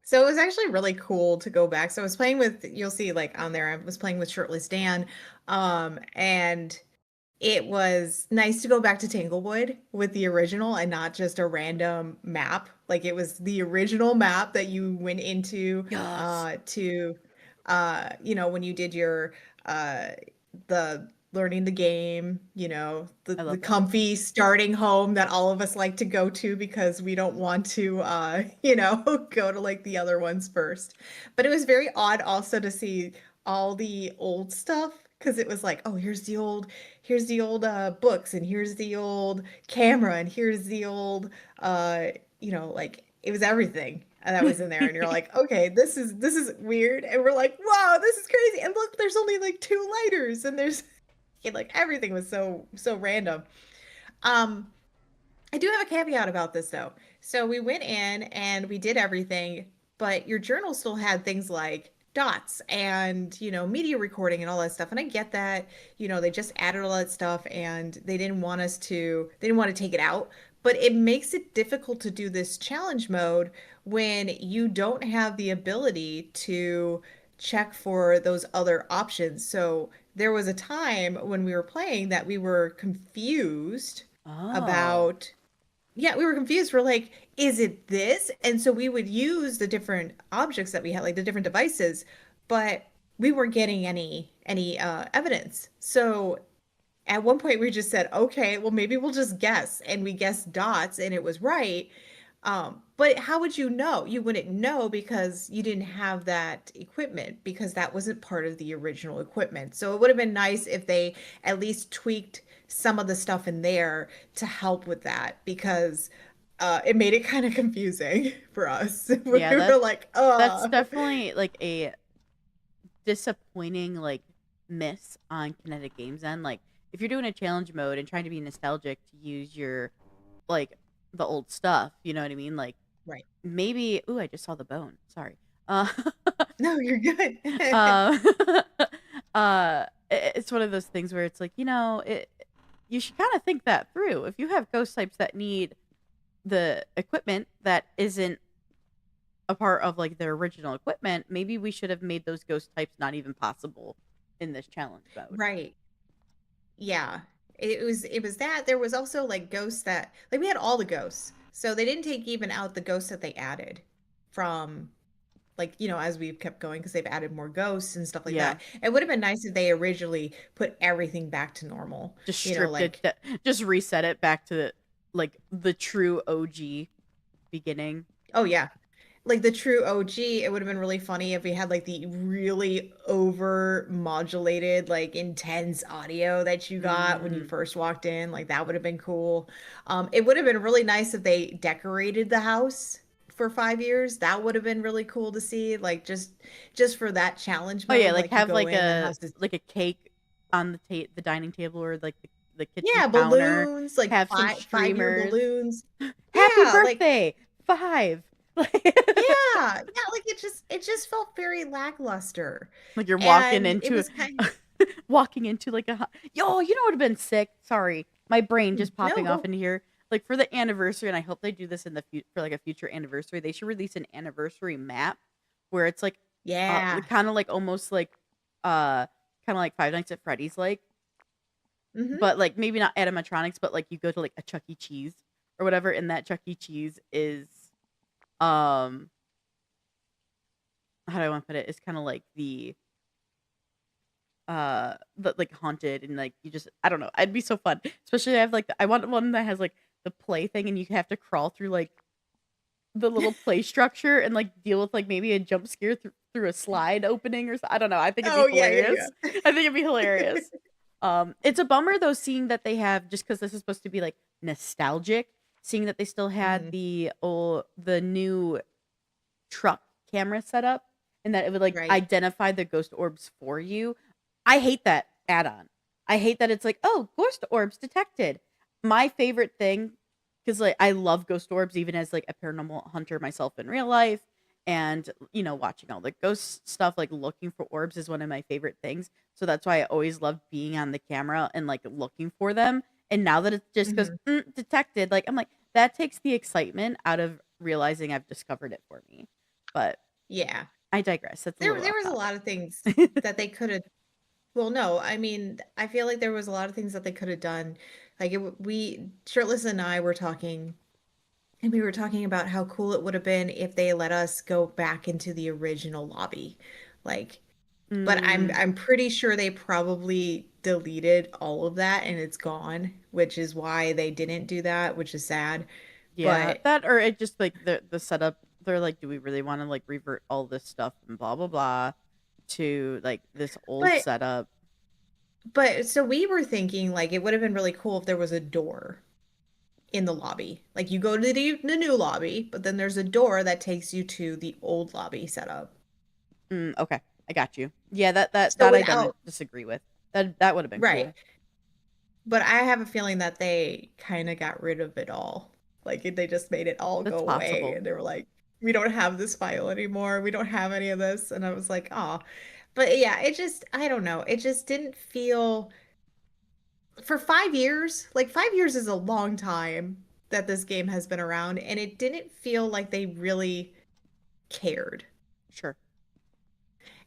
Speaker 2: So it was actually really cool to go back. So I was playing with, you'll see like on there, I was playing with Shirtless Dan. And it was nice to go back to Tanglewood with the original and not just a random map. Like it was the original map that you went into
Speaker 1: Yes.
Speaker 2: to when you did your the learning the game,
Speaker 1: I
Speaker 2: the
Speaker 1: love that.
Speaker 2: comfy starting home that all of us like to go to because we don't want to go to like the other ones first. But it was very odd also to see all the old stuff because it was like, oh, here's the old books, and here's the old camera, and here's the old like it was everything that was in there, and you're like, okay, this is weird, and we're like, wow, this is crazy, and look, there's only like two lighters, and there's like everything was so random. um I do have a caveat about this though. So we went in and we did everything, but your journal still had things like dots and, media recording and all that stuff. And I get that, they just added all that stuff and they didn't want to take it out. But it makes it difficult to do this challenge mode when you don't have the ability to check for those other options. So there was a time when we were playing that we were confused
Speaker 1: Oh.
Speaker 2: about yeah, we were confused. We're like, is it this? And so we would use the different objects that we had, like the different devices, but we weren't getting any evidence. So at one point we just said, okay, well maybe we'll just guess. And we guessed dots and it was right. But how would you know? You wouldn't know because you didn't have that equipment because that wasn't part of the original equipment. So it would have been nice if they at least tweaked some of the stuff in there to help with that because it made it kind of confusing for us. We
Speaker 1: Yeah,
Speaker 2: were like,
Speaker 1: that's definitely like a disappointing like miss on Kinetic Games end. Like if you're doing a challenge mode and trying to be nostalgic to use your like the old stuff, you know what I mean? Like
Speaker 2: right.
Speaker 1: maybe ooh, I just saw the bone. Sorry. Uh
Speaker 2: No, you're good.
Speaker 1: uh it's one of those things where it's like, you should kind of think that through. If you have ghost types that need the equipment that isn't a part of like their original equipment, maybe we should have made those ghost types not even possible in this challenge mode.
Speaker 2: Right. Yeah. It was that there was also like ghosts that like we had all the ghosts. So they didn't take even out the ghosts that they added from like, as we've kept going because they've added more ghosts and stuff like
Speaker 1: Yeah,
Speaker 2: that. It would have been nice if they originally put everything back to normal.
Speaker 1: just
Speaker 2: You know,
Speaker 1: stripped it,
Speaker 2: like
Speaker 1: just reset it back to like the true OG beginning.
Speaker 2: oh yeah. Like the true OG, it would have been really funny if we had like the really over modulated, like intense audio that you got when you
Speaker 1: Mm.
Speaker 2: first walked in. Like that would have been cool. It would have been really nice if they decorated the house for 5 years. That would have been really cool to see. Like just for that challenge
Speaker 1: Oh yeah,
Speaker 2: mode,
Speaker 1: like
Speaker 2: like you
Speaker 1: have
Speaker 2: go in, the house is
Speaker 1: like a cake on the dining table or like the kitchen
Speaker 2: yeah,
Speaker 1: counter.
Speaker 2: balloons, like
Speaker 1: Have some
Speaker 2: five-year
Speaker 1: streamers.
Speaker 2: balloons.
Speaker 1: Happy
Speaker 2: Yeah, like
Speaker 1: birthday, 5.
Speaker 2: yeah, like it just felt very lackluster.
Speaker 1: Like you're
Speaker 2: And it was kind
Speaker 1: walking into like yo, you know what would have been sick? Sorry, my brain just
Speaker 2: no,
Speaker 1: popping off
Speaker 2: go.
Speaker 1: into here. Like for the anniversary, and I hope they do this in the for like a future anniversary. They should release an anniversary map where it's like,
Speaker 2: Yeah.
Speaker 1: kind of like almost like, uh, kind of like Five Nights at Freddy's, like,
Speaker 2: Hmm.
Speaker 1: but like maybe not animatronics, but like you go to like a Chuck E. Cheese or whatever, and that Chuck E. Cheese is, um, how do I want to put it? It's kind of like the like haunted and like you just I don't know. It'd be so fun. Especially I have like I want one that has like the play thing, and you have to crawl through like the little play structure and like deal with like maybe a jump scare through a slide opening or I don't know. I think it'd
Speaker 2: Oh,
Speaker 1: be
Speaker 2: yeah,
Speaker 1: hilarious.
Speaker 2: yeah,
Speaker 1: I think it'd be hilarious. It's a bummer though, seeing that they have, just because this is supposed to be like nostalgic, seeing that they still
Speaker 2: yeah.
Speaker 1: had the new truck camera setup and that it would like
Speaker 2: Right.
Speaker 1: identify the ghost orbs for you. I hate that add-on. I hate that it's like, oh, ghost orbs detected. My favorite thing, because like I love ghost orbs even as like a paranormal hunter myself in real life, and watching all the ghost stuff, like looking for orbs is one of my favorite things. So that's why I always love being on the camera and like looking for them. And now that it just goes
Speaker 2: Mhm.
Speaker 1: detected, like I'm like, that takes the excitement out of realizing I've discovered it for me. But
Speaker 2: Yeah.
Speaker 1: I digress. That's a little
Speaker 2: There
Speaker 1: off
Speaker 2: was a
Speaker 1: topic.
Speaker 2: lot of things that they coulda well, no, I mean, I feel like there was a lot of things that they coulda done. Like, we Shirtless and I were talking, and we were talking about how cool it would have been if they let us go back into the original lobby. Like, but
Speaker 1: Mm,
Speaker 2: I'm pretty sure they probably deleted all of that and it's gone, which is why they didn't do that, which is sad.
Speaker 1: yeah,
Speaker 2: But
Speaker 1: that or it just like the setup. They're like, do we really want to like revert all this stuff and blah blah blah to like this old
Speaker 2: but
Speaker 1: setup?
Speaker 2: so we were thinking like it would have been really cool if there was a door in the lobby. Like you go to the new lobby, but then there's a door that takes you to the old lobby setup.
Speaker 1: Okay, I got you. Yeah, that
Speaker 2: So
Speaker 1: I don't
Speaker 2: without
Speaker 1: disagree with. That would have been
Speaker 2: right.
Speaker 1: cool.
Speaker 2: But I have a feeling that they kind of got rid of it all. Like they just made it all go
Speaker 1: That's
Speaker 2: away
Speaker 1: possible.
Speaker 2: and they were like, we don't have this file anymore. We don't have any of this. And I was like, oh. But yeah, it just I don't know. It just didn't feel for 5 years, like 5 years is a long time that this game has been around, and it didn't feel like they really cared.
Speaker 1: Sure.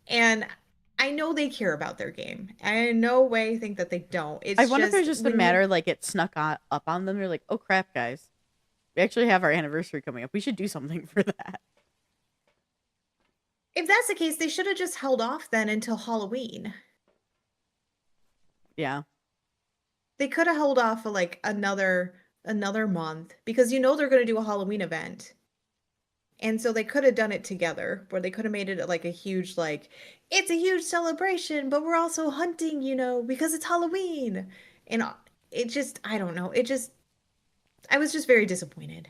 Speaker 2: And I know they care about their game. I in no way think that they don't.
Speaker 1: I
Speaker 2: It's
Speaker 1: wonder if it's
Speaker 2: just
Speaker 1: just a
Speaker 2: when you,
Speaker 1: matter like it snuck up on them. They're like, oh crap, guys, we actually have our anniversary coming up. We should do something for that.
Speaker 2: if that's the case, they should have just held off then until Halloween.
Speaker 1: Yeah.
Speaker 2: They could have held off for like another month because you know they're going to do a Halloween event. And so they could have done it together, where they could have made it like a huge, like, it's a huge celebration, but we're also hunting, because it's Halloween. And it just, I don't know. I was just very disappointed.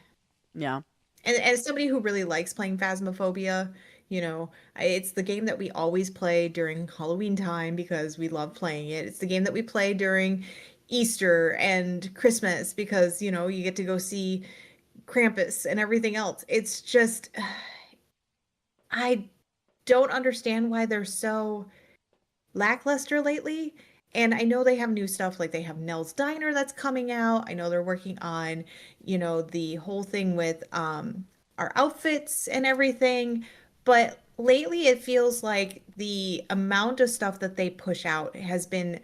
Speaker 1: Yeah.
Speaker 2: And as somebody who really likes playing Phasmophobia, it's the game that we always play during Halloween time because we love playing it. It's the game that we play during Easter and Christmas because, you get to go see Krampus and everything else. It's just, I don't understand why they're so lackluster lately. And I know they have new stuff, like they have Nell's Diner that's coming out. I know they're working on, the whole thing with our outfits and everything. But lately it feels like the amount of stuff that they push out has been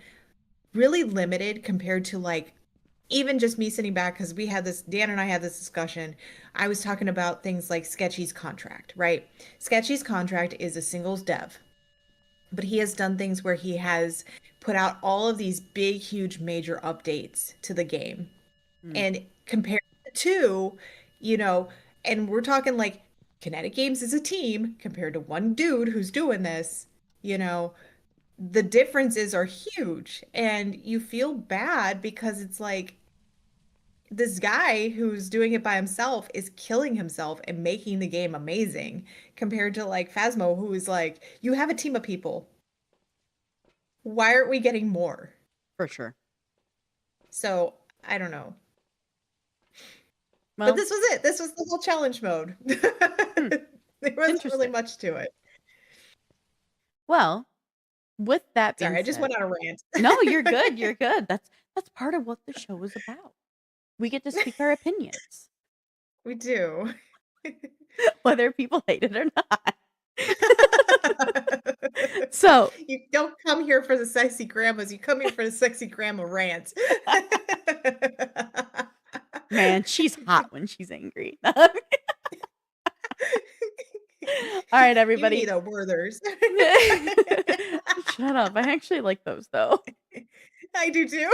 Speaker 2: really limited compared to like even just me sitting back because Dan and I had this discussion. I was talking about things like Sketchy's contract, right? Sketchy's contract is a singles dev, but he has done things where he has put out all of these big, huge, major updates to the game.
Speaker 1: Mm.
Speaker 2: And compared to, you know, and we're talking like Kinetic Games is a team compared to one dude who's doing this, you know, the differences are huge. And you feel bad because it's like, this guy who's doing it by himself is killing himself and making the game amazing compared to like Phasmo, who is like, you have a team of people. Why aren't we getting more?
Speaker 1: For sure.
Speaker 2: So I don't know. But
Speaker 1: Well,
Speaker 2: this was it. This was the whole challenge mode.
Speaker 1: hmm,
Speaker 2: There wasn't really
Speaker 1: interesting.
Speaker 2: much to it.
Speaker 1: Well, with that being
Speaker 2: Sorry, I just
Speaker 1: said,
Speaker 2: went on a rant.
Speaker 1: no, you're good. You're good. That's part of what the show is about. We get to speak our opinions,
Speaker 2: We do.
Speaker 1: whether people hate it or not. So,
Speaker 2: You don't come here for the sexy grandmas. You come here for the sexy grandma rant.
Speaker 1: man, she's hot when she's angry. All right,
Speaker 2: You need
Speaker 1: everybody.
Speaker 2: a Werther's.
Speaker 1: Shut up. I actually like those though.
Speaker 2: I do too.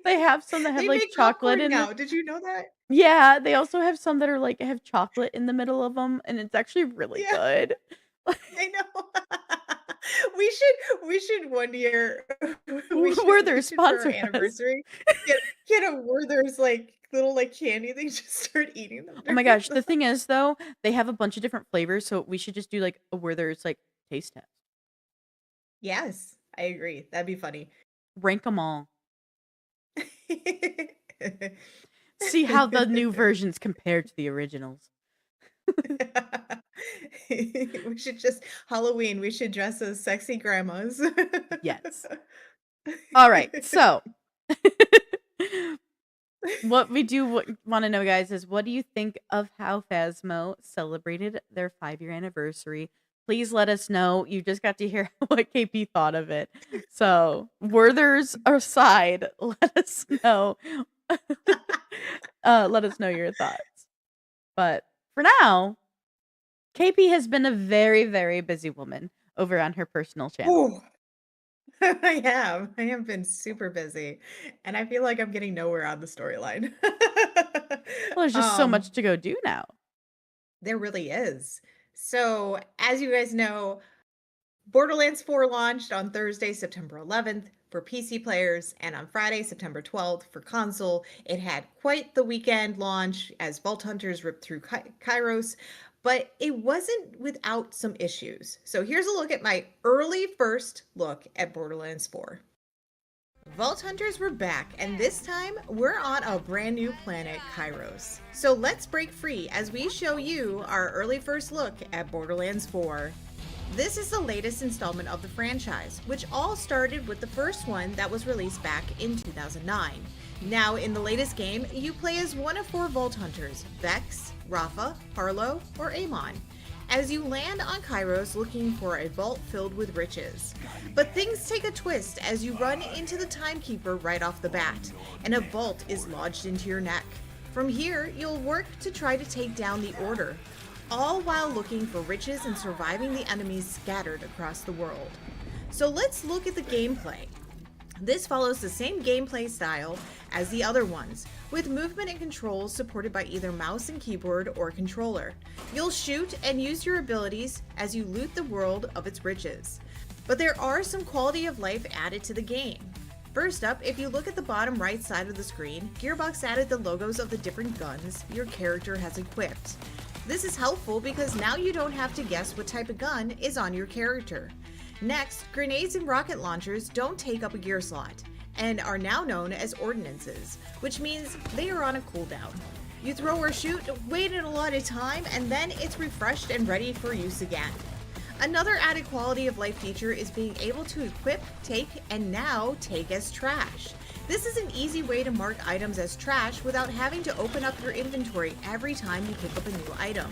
Speaker 1: They have some that have,
Speaker 2: They
Speaker 1: like,
Speaker 2: make
Speaker 1: chocolate
Speaker 2: popcorn
Speaker 1: in
Speaker 2: now.
Speaker 1: it.
Speaker 2: Did you know that?
Speaker 1: Yeah, they also have some that are, like, have chocolate in the middle of them, and it's actually really
Speaker 2: Yeah,
Speaker 1: good.
Speaker 2: I know. We should one year we should
Speaker 1: Werther,
Speaker 2: we should for our
Speaker 1: sponsor us.
Speaker 2: anniversary get a Werther's, like, little, like, candy thing, just start eating them
Speaker 1: Oh my
Speaker 2: during
Speaker 1: gosh,
Speaker 2: the
Speaker 1: the thing is, though, they have a bunch of different flavors, so we should just do, like, a Werther's, like, taste test.
Speaker 2: Yes, I agree. That'd be funny.
Speaker 1: Rank them all. See how the new versions compare to the originals.
Speaker 2: We should just Halloween, we should dress as sexy grandmas.
Speaker 1: Yes. Alright, so what we do wanna know, guys, is what do you think of how Phasmo celebrated their 5-year anniversary? Please let us know. You just got to hear what KP thought of it. So, Werther's aside, let us know. Let us know your thoughts. But for now, KP has been a very, very busy woman over on her personal channel.
Speaker 2: Ooh. I have. I have been super busy, and I feel like I'm getting nowhere on the storyline.
Speaker 1: Well, there's just so much
Speaker 2: Um,
Speaker 1: to go do now.
Speaker 2: there really is. So, as you guys know, Borderlands 4 launched on Thursday, September 11th for PC players, and on Friday, September 12th for console. It had quite the weekend launch as Vault Hunters ripped through Kairos, but it wasn't without some issues. So here's a look at my early first look at Borderlands 4. Vault Hunters were back, and this time we're on a brand new planet, Kairos. So let's break free as we show you our early first look at Borderlands 4. This is the latest installment of the franchise, which all started with the first one that was released back in 2009. Now, in the latest game, you play as one of 4 Vault Hunters, Vex, Rafa, Harlow, or Amon, as you land on Kairos looking for a vault filled with riches. But things take a twist as you run into the Timekeeper right off the bat, and a vault is lodged into your neck. From here, you'll work to try to take down the Order, all while looking for riches and surviving the enemies scattered across the world. So let's look at the gameplay. This follows the same gameplay style as the other ones, with movement and controls supported by either mouse and keyboard or controller. You'll shoot and use your abilities as you loot the world of its riches. But there are some quality of life added to the game. First up, if you look at the bottom right side of the screen, Gearbox added the logos of the different guns your character has equipped. This is helpful because now you don't have to guess what type of gun is on your character. Next, grenades and rocket launchers don't take up a gear slot, and are now known as ordnances, which means they are on a cooldown. You throw or shoot, wait an allotted time, and then it's refreshed and ready for use again. Another added quality of life feature is being able to equip, take, and now take as trash. This is an easy way to mark items as trash without having to open up your inventory every time you pick up a new item.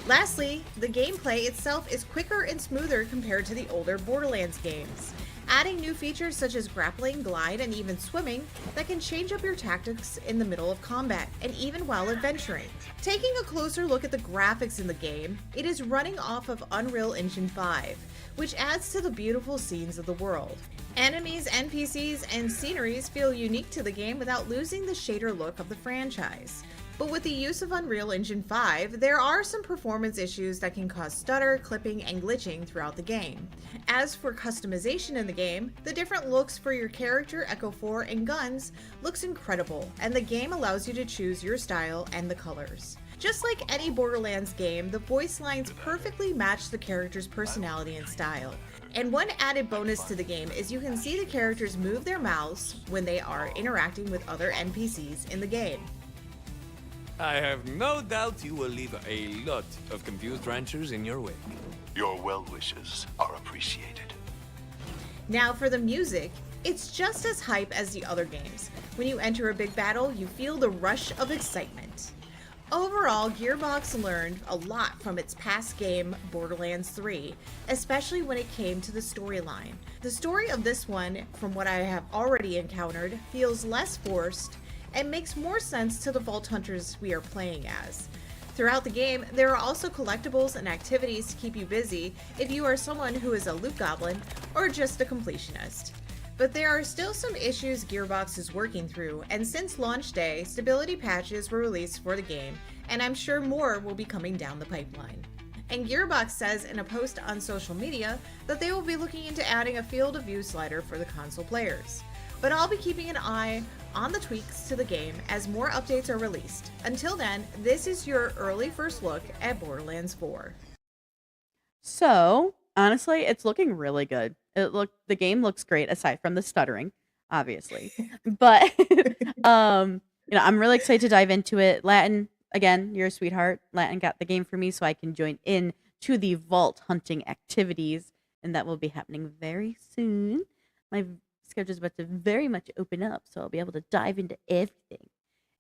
Speaker 2: Lastly, the gameplay itself is quicker and smoother compared to the older Borderlands games, adding new features such as grappling, glide, and even swimming that can change up your tactics in the middle of combat and even while adventuring. Taking a closer look at the graphics in the game, it is running off of Unreal Engine 5, which adds to the beautiful scenes of the world. Enemies, NPCs, and sceneries feel unique to the game without losing the shader look of the franchise. But with the use of Unreal Engine 5, there are some performance issues that can cause stutter, clipping, and glitching throughout the game. As for customization in the game, the different looks for your character, Echo 4, and guns looks incredible, and the game allows you to choose your style and the colors. Just like any Borderlands game, the voice lines perfectly match the character's personality and style. And one added bonus to the game is you can see the characters move their mouths when they are interacting with other NPCs in the game.
Speaker 3: I have no doubt you will leave a lot of confused ranchers in your wake.
Speaker 4: Your well wishes are appreciated.
Speaker 2: Now for the music, it's just as hype as the other games. When you enter a big battle, you feel the rush of excitement. Overall, Gearbox learned a lot from its past game, Borderlands 3, especially when it came to the storyline. The story of this one, from what I have already encountered, feels less forced and makes more sense to the Vault Hunters we are playing as. Throughout the game, there are also collectibles and activities to keep you busy if you are someone who is a loot goblin or just a completionist. But there are still some issues Gearbox is working through, and since launch day, stability patches were released for the game, and I'm sure more will be coming down the pipeline. And Gearbox says in a post on social media that they will be looking into adding a field of view slider for the console players. But I'll be keeping an eye on the tweaks to the game as more updates are released. Until then, this is your early first look at Borderlands 4.
Speaker 1: So, honestly, it's looking really good. The game looks great aside from the stuttering, obviously. But I'm really excited to dive into it. Latin, again, you're a sweetheart. Latin got the game for me so I can join in to the vault hunting activities, and that will be happening very soon. My schedule's about to very much open up, so I'll be able to dive into everything.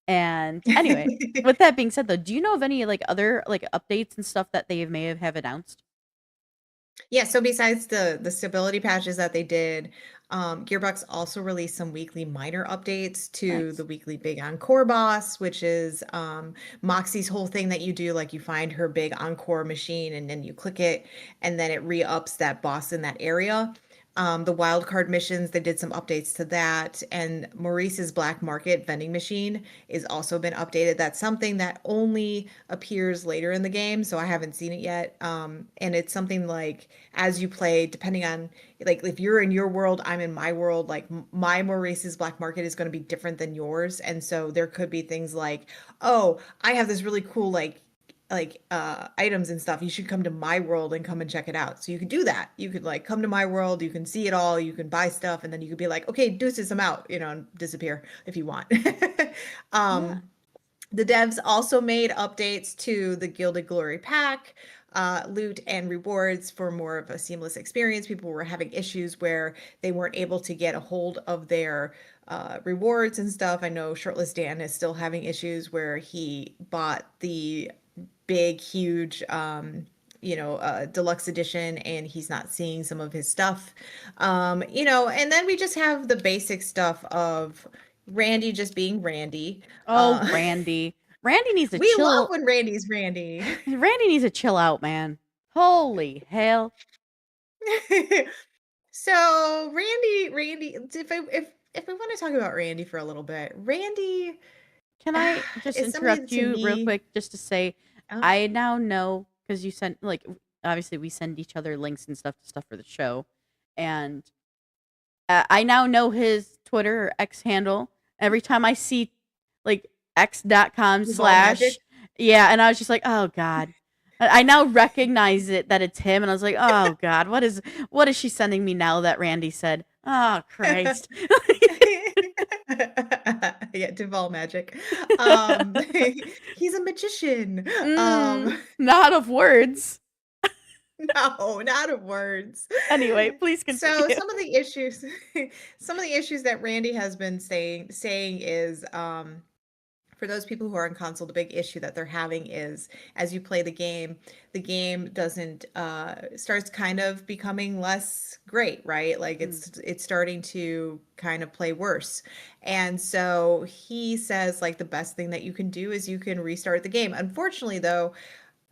Speaker 1: And anyway, with that being said though, do you know of any other updates and stuff that they may have announced?
Speaker 2: Yeah, so besides the stability patches that they did, Gearbox also released some weekly minor updates to
Speaker 1: Nice.
Speaker 2: the weekly Big Encore boss, which is Moxie's whole thing that you do. Like you find her big Encore machine and then you click it, and then it re-ups that boss in that area. The wildcard missions, they did some updates to that. And Maurice's Black Market vending machine is also been updated. That's something that only appears later in the game, so I haven't seen it yet. And it's something like as you play, depending on like if you're in your world, I'm in my world, like my Maurice's Black Market is going to be different than yours. And so there could be things like, oh, I have this really cool items and stuff. You should come to my world and come and check it out. So you could do that. You could like come to my world, you can see it all, you can buy stuff, and then you could be like, okay, deuces, I'm out, and disappear if you want.
Speaker 1: Yeah.
Speaker 2: The devs also made updates to the Gilded Glory pack, loot and rewards for more of a seamless experience. People were having issues where they weren't able to get a hold of their rewards and stuff. I know Shirtless Dan is still having issues where he bought the big, huge, deluxe edition, and he's not seeing some of his stuff. And then we just have the basic stuff of Randy just being Randy.
Speaker 1: Oh, Randy. Randy needs to
Speaker 2: We love
Speaker 1: chill.
Speaker 2: when Randy's Randy.
Speaker 1: Randy needs to chill out, man. Holy hell.
Speaker 2: So Randy, if we want to talk about Randy for a little bit, Randy
Speaker 1: Can I just
Speaker 2: is somebody
Speaker 1: interrupt
Speaker 2: to
Speaker 1: you real
Speaker 2: me.
Speaker 1: quick just to say
Speaker 2: Oh,
Speaker 1: I now know because you sent obviously we send each other links and stuff for the show, and I now know his Twitter or X handle. Every time I see like x.com
Speaker 2: Duval Magic.
Speaker 1: / yeah, and I was just like, oh god. I now recognize it that it's him, and I was like, oh god, what is she sending me now that Randy said? Oh Christ.
Speaker 2: Yeah, Duval Magic. Um, he's a magician.
Speaker 1: Not of words.
Speaker 2: No, not of words.
Speaker 1: Anyway, please
Speaker 2: So
Speaker 1: continue.
Speaker 2: some of the issues, some of the issues that Randy has been saying is, for those people who are on console, the big issue that they're having is as you play the game doesn't starts kind of becoming less great, right? Like
Speaker 1: Mm.
Speaker 2: it's starting to kind of play worse. And so he says like the best thing that you can do is you can restart the game. Unfortunately, though,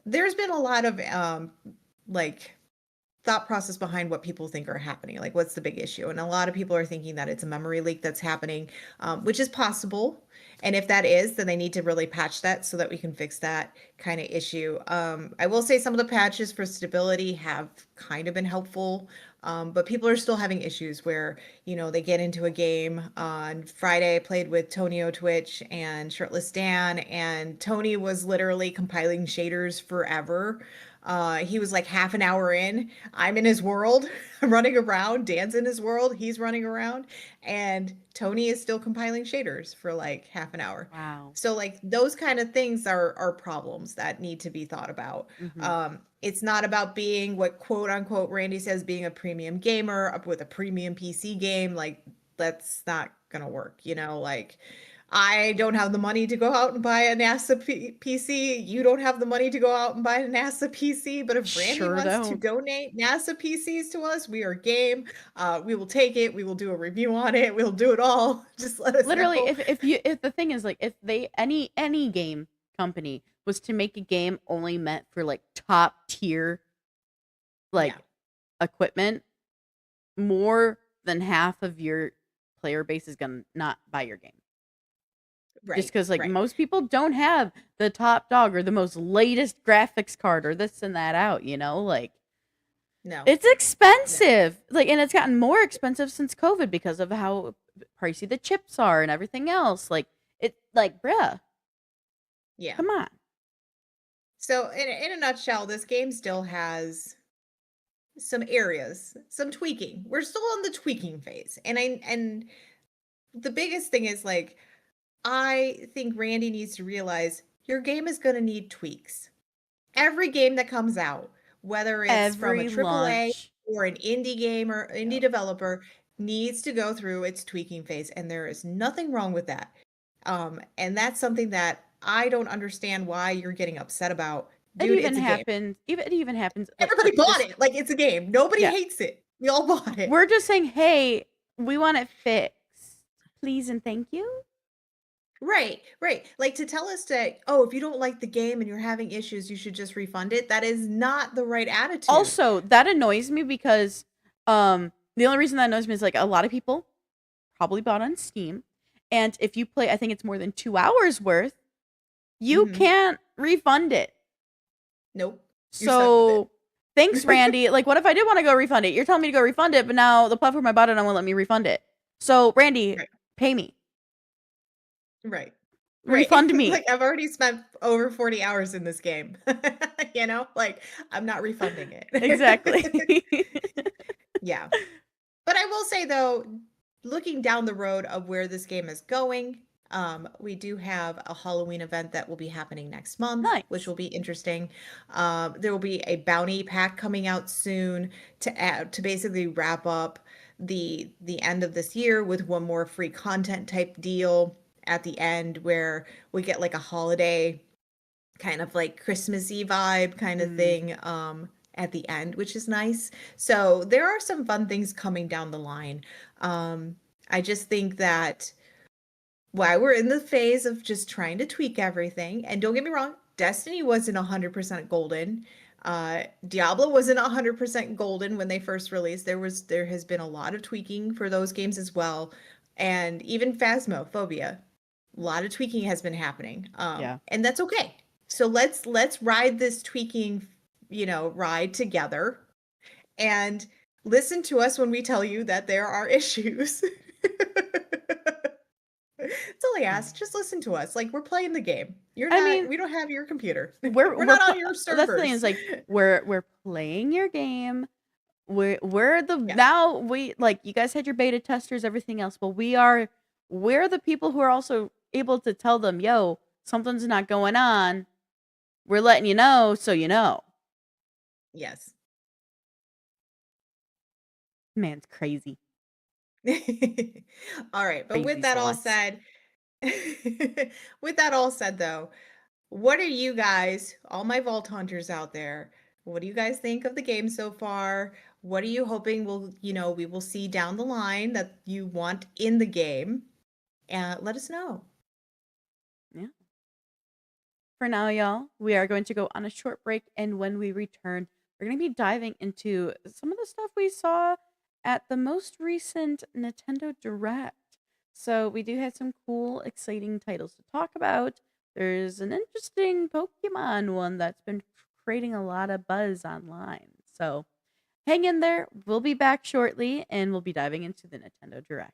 Speaker 2: there's been a lot of like thought process behind what people think are happening. Like, what's the big issue? And a lot of people are thinking that it's a memory leak that's happening, which is possible. And if that is, then they need to really patch that so that we can fix that kind of issue. I will say some of the patches for stability have kind of been helpful, but people are still having issues where, they get into a game. On Friday, I played with Tonio Twitch and Shirtless Dan, and Tony was literally compiling shaders forever. He was like half an hour in. I'm in his world, running around. Dan's in his world. He's running around. And Tony is still compiling shaders for like half an hour.
Speaker 1: Wow.
Speaker 2: So like those kind of things are problems that need to be thought about.
Speaker 1: Mhm.
Speaker 2: It's not about being what quote unquote Randy says being a premium gamer up with a premium PC game. Like that's not gonna work, like I don't have the money to go out and buy a NASA PC. You don't have the money to go out and buy a NASA PC. But if Randy
Speaker 1: Sure
Speaker 2: wants to
Speaker 1: don't.
Speaker 2: donate NASA PCs to us, we are game. We will take it. We will do a review on it. We'll do it all. Just let us
Speaker 1: Literally,
Speaker 2: know.
Speaker 1: if the thing is like if they any game company was to make a game only meant for like top tier like
Speaker 2: Yeah.
Speaker 1: equipment, more than half of your player base is gonna not buy your game. Just
Speaker 2: Right,
Speaker 1: because, like,
Speaker 2: right.
Speaker 1: most people don't have the top dog or the most latest graphics card or this and that out, like,
Speaker 2: No,
Speaker 1: it's expensive. Like, and it's gotten more expensive since COVID because of how pricey the chips are and everything else. Like, bruh,
Speaker 2: yeah.
Speaker 1: come on.
Speaker 2: So in a nutshell, this game still has some areas, some tweaking. We're still on the tweaking phase. And the biggest thing is like I think Randy needs to realize your game is going to need tweaks. Every game that comes out, whether it's from a
Speaker 1: Every
Speaker 2: AAA
Speaker 1: launch.
Speaker 2: or an indie game or indie
Speaker 1: Yep.
Speaker 2: developer, needs to go through its tweaking phase, and there is nothing wrong with that. And that's something that I don't understand why you're getting upset about. Dude, it's a game.
Speaker 1: It even happens like
Speaker 2: Everybody bought it like it's a game. Nobody
Speaker 1: yeah.
Speaker 2: hates it. We all bought it.
Speaker 1: We're just saying, hey, we want it fixed. Please and thank you.
Speaker 2: Right, right. Like to tell us that, oh, if you don't like the game and you're having issues, you should just refund it. That is not the right attitude.
Speaker 1: Also, that annoys me because the only reason that annoys me is like a lot of people probably bought on Steam. And if you play, I think it's more than 2 hours worth, you
Speaker 2: Mhm.
Speaker 1: can't refund it.
Speaker 2: Nope. You're stuck with
Speaker 1: So thanks, Randy. Like, what if I did want to go refund it? You're telling me to go refund it, but now the platform I bought it on won't let me refund it. So, Randy,
Speaker 2: Right,
Speaker 1: pay me.
Speaker 2: right, right.
Speaker 1: Refund me.
Speaker 2: Like I've already spent over 40 hours in this game. Like I'm not refunding it.
Speaker 1: Exactly.
Speaker 2: Yeah. But I will say though, looking down the road of where this game is going, we do have a Halloween event that will be happening next month, which
Speaker 1: Nice.
Speaker 2: will be interesting. There will be a bounty pack coming out soon to basically wrap up the end of this year with one more free content type deal at the end where we get like a holiday kind of like Christmassy vibe kind of
Speaker 1: Mm,
Speaker 2: thing at the end, which is nice. So there are some fun things coming down the line. I just think that while we're in the phase of just trying to tweak everything, and don't get me wrong, Destiny wasn't 100% golden. Diablo wasn't 100% golden when they first released. There has been a lot of tweaking for those games as well. And even Phasmophobia, a lot of tweaking has been happening.
Speaker 1: yeah.
Speaker 2: And that's okay. So let's ride this tweaking, ride together and listen to us when we tell you that there are issues. That's all I ask. Just listen to us. Like we're playing the game.
Speaker 1: I mean,
Speaker 2: We don't have your computer.
Speaker 1: we're
Speaker 2: We're
Speaker 1: we're
Speaker 2: not
Speaker 1: pl-
Speaker 2: on your
Speaker 1: that's the thing
Speaker 2: servers.
Speaker 1: is like we're playing your game. We're the
Speaker 2: Yeah.
Speaker 1: now we like you guys had your beta testers, everything else, but we're the people who are also able to tell them, yo, something's not going on. We're letting you know so you know.
Speaker 2: Yes.
Speaker 1: Man's crazy.
Speaker 2: All right, but with
Speaker 1: Crazy
Speaker 2: that all
Speaker 1: sauce.
Speaker 2: said, with that all said though, what are you guys, all my Vault Hunters out there, what do you guys think of the game so far? What are you hoping we will see down the line that you want in the game? And let us know.
Speaker 1: Yeah. For now, y'all, we are going to go on a short break. And when we return, we're going to be diving into some of the stuff we saw at the most recent Nintendo Direct. So, we do have some cool, exciting titles to talk about. There's an interesting Pokemon one that's been creating a lot of buzz online. So, hang in there. We'll be back shortly and we'll be diving into the Nintendo Direct.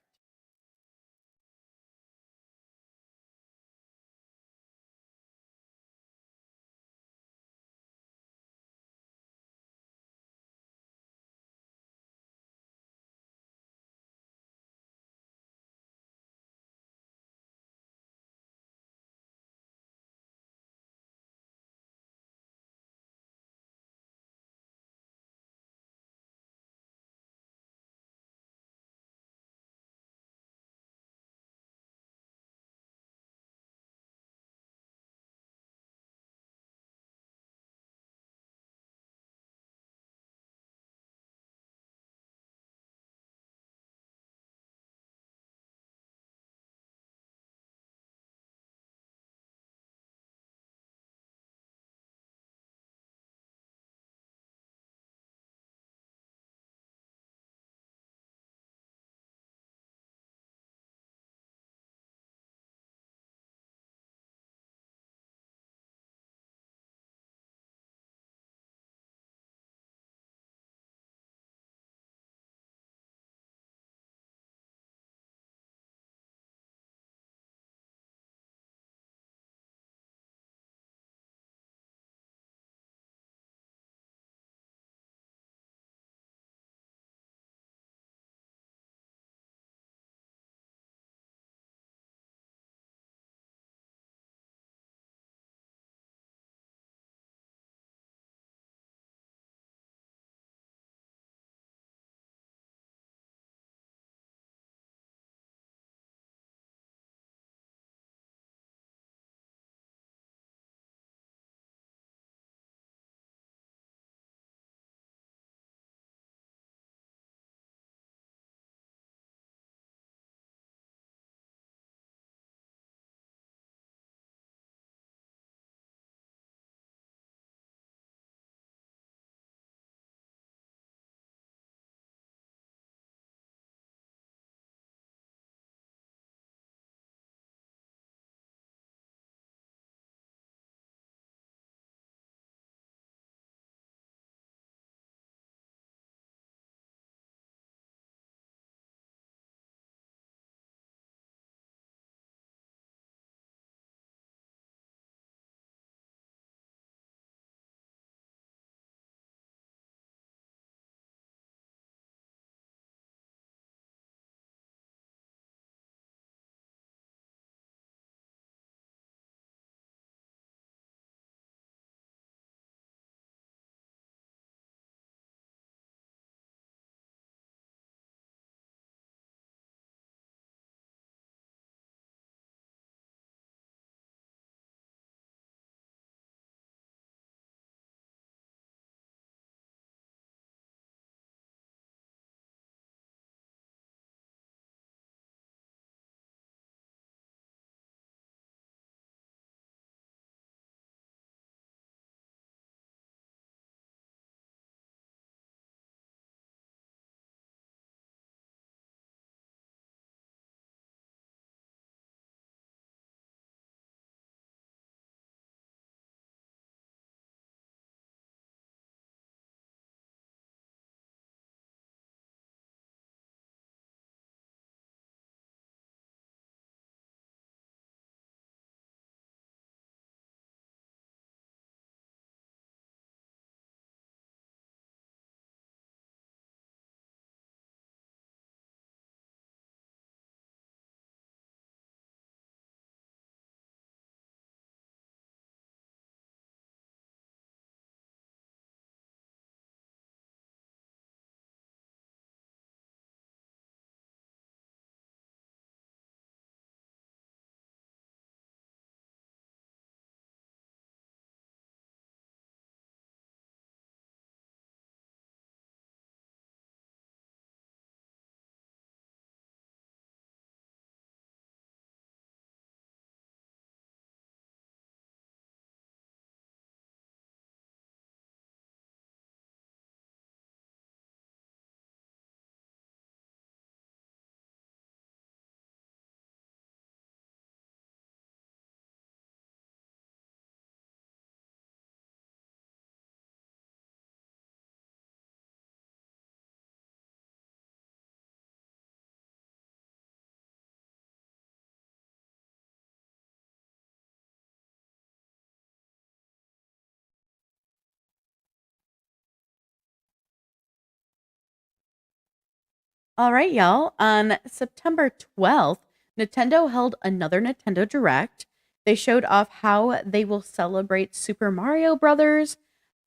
Speaker 1: All right, y'all. On September 12th, Nintendo held another Nintendo Direct. They showed off how they will celebrate Super Mario Brothers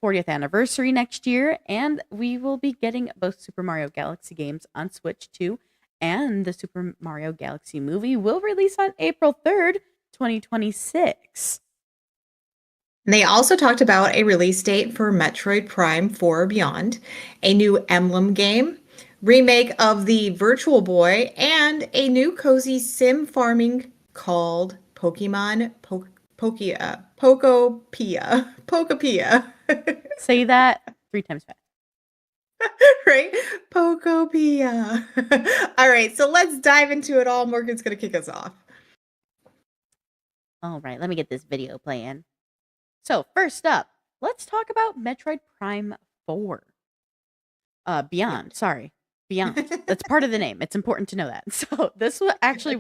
Speaker 1: 40th anniversary next year, and we will be getting both Super Mario Galaxy games on Switch 2, and the Super Mario Galaxy movie will release on April 3rd, 2026.
Speaker 2: They also talked about a release date for Metroid Prime 4 Beyond, a new Emblem game, remake of the Virtual Boy, and a new cozy sim farming called Pokemon Pokopia.
Speaker 1: Say that 3 times fast.
Speaker 2: Right? Pokopia. All right, so let's dive into it all. Morgan's going to kick us off.
Speaker 1: All right, let me get this video playing. So, first up, let's talk about Metroid Prime 4. Beyond, sorry. Beyond. That's part of the name. It's important to know that. So, this will actually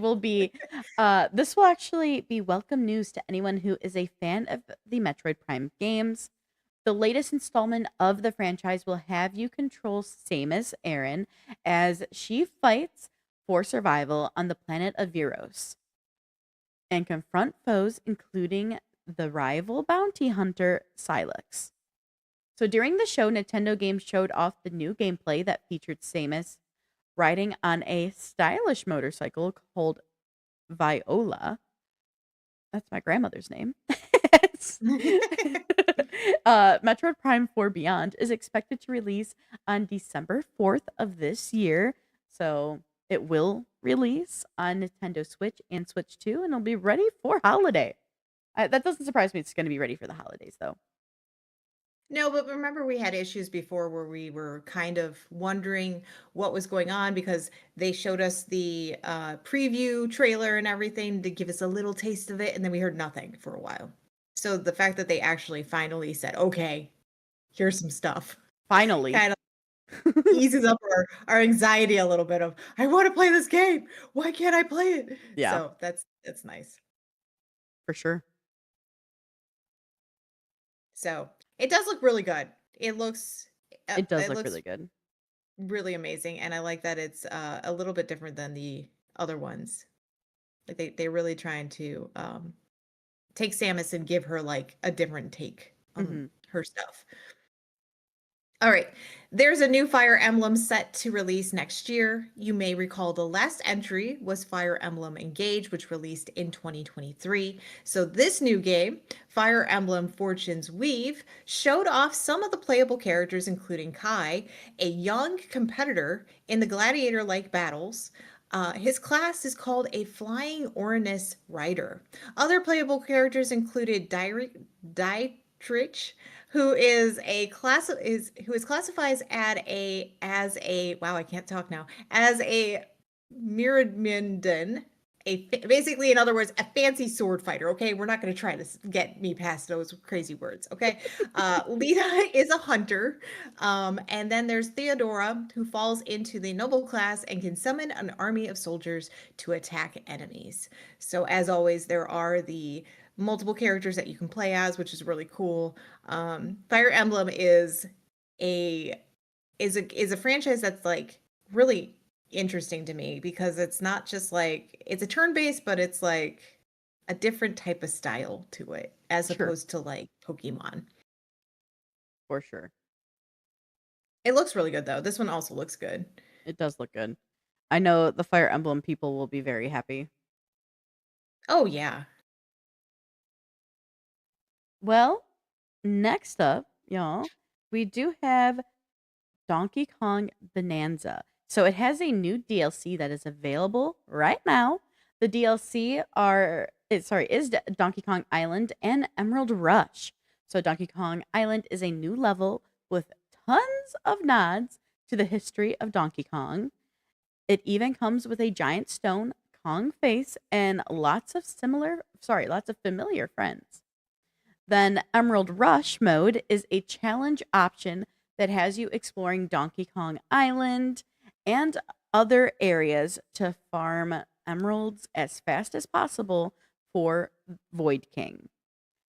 Speaker 1: be welcome news to anyone who is a fan of the Metroid Prime games. The latest installment of the franchise will have you control Samus Aran as she fights for survival on the planet of Viros and confront foes, including the rival bounty hunter Silex. So during the show, Nintendo Games showed off the new gameplay that featured Samus riding on a stylish motorcycle called Viola. That's my grandmother's name. Metroid Prime 4 Beyond is expected to release on December 4th of this year. So it will release on Nintendo Switch and Switch 2, and it'll be ready for holiday. That doesn't surprise me. It's going to be ready for the holidays, though.
Speaker 2: No, but remember we had issues before where we were kind of wondering what was going on because they showed us the preview trailer and everything to give us a little taste of it, and then we heard nothing for a while. So the fact that they actually finally said, okay, here's some stuff,
Speaker 1: Finally.
Speaker 2: kind of eases up our anxiety a little bit of, I want to play this game. Why can't I play it?
Speaker 1: Yeah.
Speaker 2: So that's nice.
Speaker 1: For sure.
Speaker 2: So it does look really good. It looks
Speaker 1: Really good.
Speaker 2: really amazing, and I like that it's a little bit different than the other ones. Like they're really trying to take Samus and give her like a different take on her stuff. All right, there's a new Fire Emblem set to release next year. You may recall the last entry was Fire Emblem Engage, which released in 2023. So this new game, Fire Emblem Fortune's Weave, showed off some of the playable characters, including Kai, a young competitor in the gladiator-like battles. His class is called a Flying Orinus Rider. Other playable characters included Dietrich, who is classified as a wow, I can't talk now, as a Mirmidon, basically, in other words, a fancy sword fighter. Okay, we're not going to try to get me past those crazy words. Okay, Lita is a hunter, and then there's Theodora, who falls into the noble class and can summon an army of soldiers to attack enemies. So as always, there are the multiple characters that you can play as, which is really cool. Fire Emblem is a franchise that's like really interesting to me because it's not just like it's a turn-based, but it's like a different type of style to it as opposed to like Pokemon.
Speaker 1: For sure.
Speaker 2: It looks really good though. This one also looks good.
Speaker 1: It does look good. I know the Fire Emblem people will be very happy.
Speaker 2: Oh yeah.
Speaker 1: Well, next up, y'all, we do have Donkey Kong Bonanza. So it has a new DLC that is available right now. The DLC is Donkey Kong Island and Emerald Rush. So Donkey Kong Island is a new level with tons of nods to the history of Donkey Kong. It even comes with a giant stone Kong face and lots of familiar friends. Then Emerald Rush mode is a challenge option that has you exploring Donkey Kong Island and other areas to farm emeralds as fast as possible for Void King.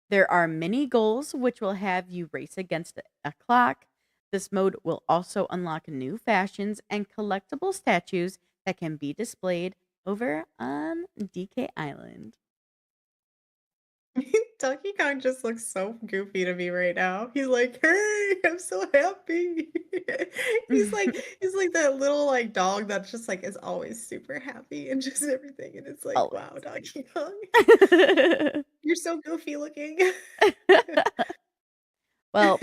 Speaker 1: There are mini goals which will have you race against a clock. This mode will also unlock new fashions and collectible statues that can be displayed over on DK Island.
Speaker 2: Donkey Kong just looks so goofy to me right now. He's like, "Hey, I'm so happy." he's like that little like dog that's just like is always super happy and just everything. And it's like,
Speaker 1: Always.
Speaker 2: wow, Donkey Kong, you're so goofy looking.
Speaker 1: Well,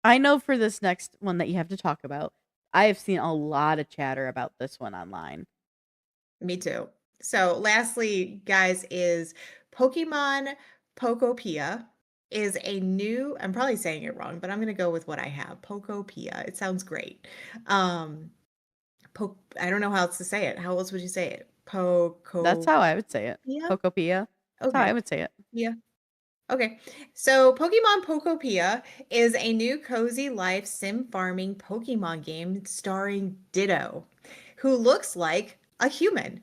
Speaker 1: I know for this next one that you have to talk about, I have seen a lot of chatter about this one online.
Speaker 2: Me too. So, lastly, guys, is Pokemon Pokopia is a new, I'm probably saying it wrong, but I'm going to go with what I have. Pokopia. It sounds great. Um, I don't know how else to say it. How else would you say it?
Speaker 1: That's
Speaker 2: Pokopia?
Speaker 1: how I would say it. Pokopia. That's how I
Speaker 2: Okay.
Speaker 1: would say it.
Speaker 2: Yeah. Okay. So, Pokemon Pokopia is a new cozy life sim farming Pokemon game starring Ditto, who looks like a human.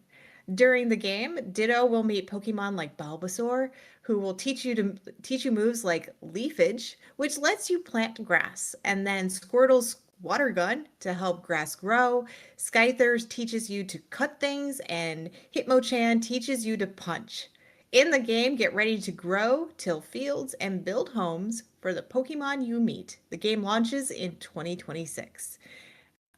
Speaker 2: During the game, Ditto will meet Pokemon like Bulbasaur, who will teach you moves like Leafage, which lets you plant grass, and then Squirtle's water gun to help grass grow. Scyther teaches you to cut things, and Hitmonchan teaches you to punch. In the game, get ready to grow, till fields, and build homes for the Pokemon you meet. The game launches in 2026.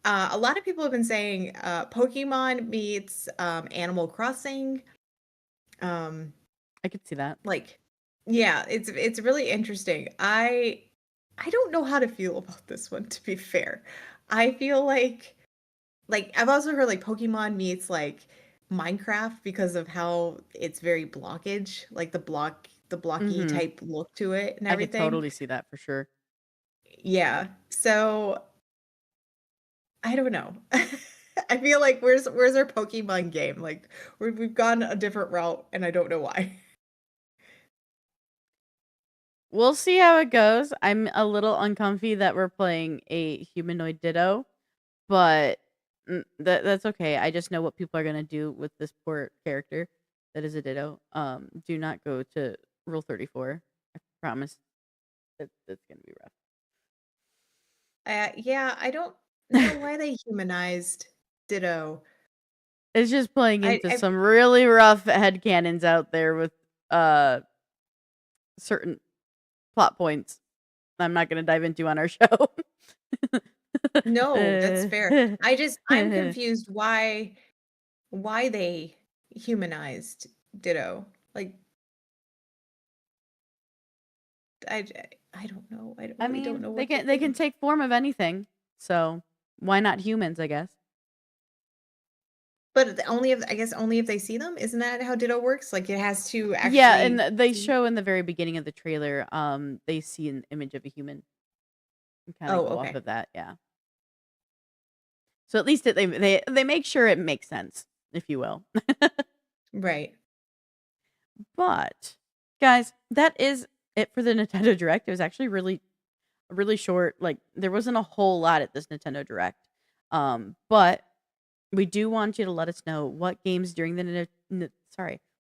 Speaker 2: A lot of people have been saying Pokemon meets Animal Crossing. Um,
Speaker 1: I could see that.
Speaker 2: like, yeah, it's really interesting. I don't know how to feel about this one, to be fair. I feel like I've also heard like Pokemon meets like Minecraft because of how it's very blockage, like the blocky
Speaker 1: Mhm.
Speaker 2: type look to it and
Speaker 1: I could
Speaker 2: everything.
Speaker 1: totally see that for sure.
Speaker 2: Yeah. So I don't know. I feel like where's our Pokemon game? Like we've gone a different route and I don't know why.
Speaker 1: We'll see how it goes. I'm a little uncomfy that we're playing a humanoid Ditto, but that's okay. I just know what people are gonna do with this poor character that is a Ditto. Do not go to Rule 34. I promise that's gonna be rough.
Speaker 2: Yeah, I don't know why they humanized Ditto.
Speaker 1: It's just playing into
Speaker 2: I
Speaker 1: some really rough headcanons out there with certain plot points I'm not gonna dive into on our show.
Speaker 2: no, that's fair.
Speaker 1: Uh,
Speaker 2: I'm confused why they humanized Ditto. Like I I don't know. I
Speaker 1: I
Speaker 2: really don't
Speaker 1: mean,
Speaker 2: know
Speaker 1: they
Speaker 2: what to
Speaker 1: can
Speaker 2: think.
Speaker 1: take form of anything. So why not humans, I guess.
Speaker 2: But only if I guess only if they see them? Isn't that how Ditto works? Like it has to
Speaker 1: Yeah,
Speaker 2: actually
Speaker 1: and they
Speaker 2: see.
Speaker 1: show in the very beginning of the trailer, they see an image of a human and kind of
Speaker 2: Oh,
Speaker 1: go off
Speaker 2: okay.
Speaker 1: of that, yeah. So at least they make sure it makes sense, if you will.
Speaker 2: Right.
Speaker 1: But guys, that is it for the Nintendo Direct. It was actually really short. Like there wasn't a whole lot at this Nintendo Direct. But we do want you to let us know what games during the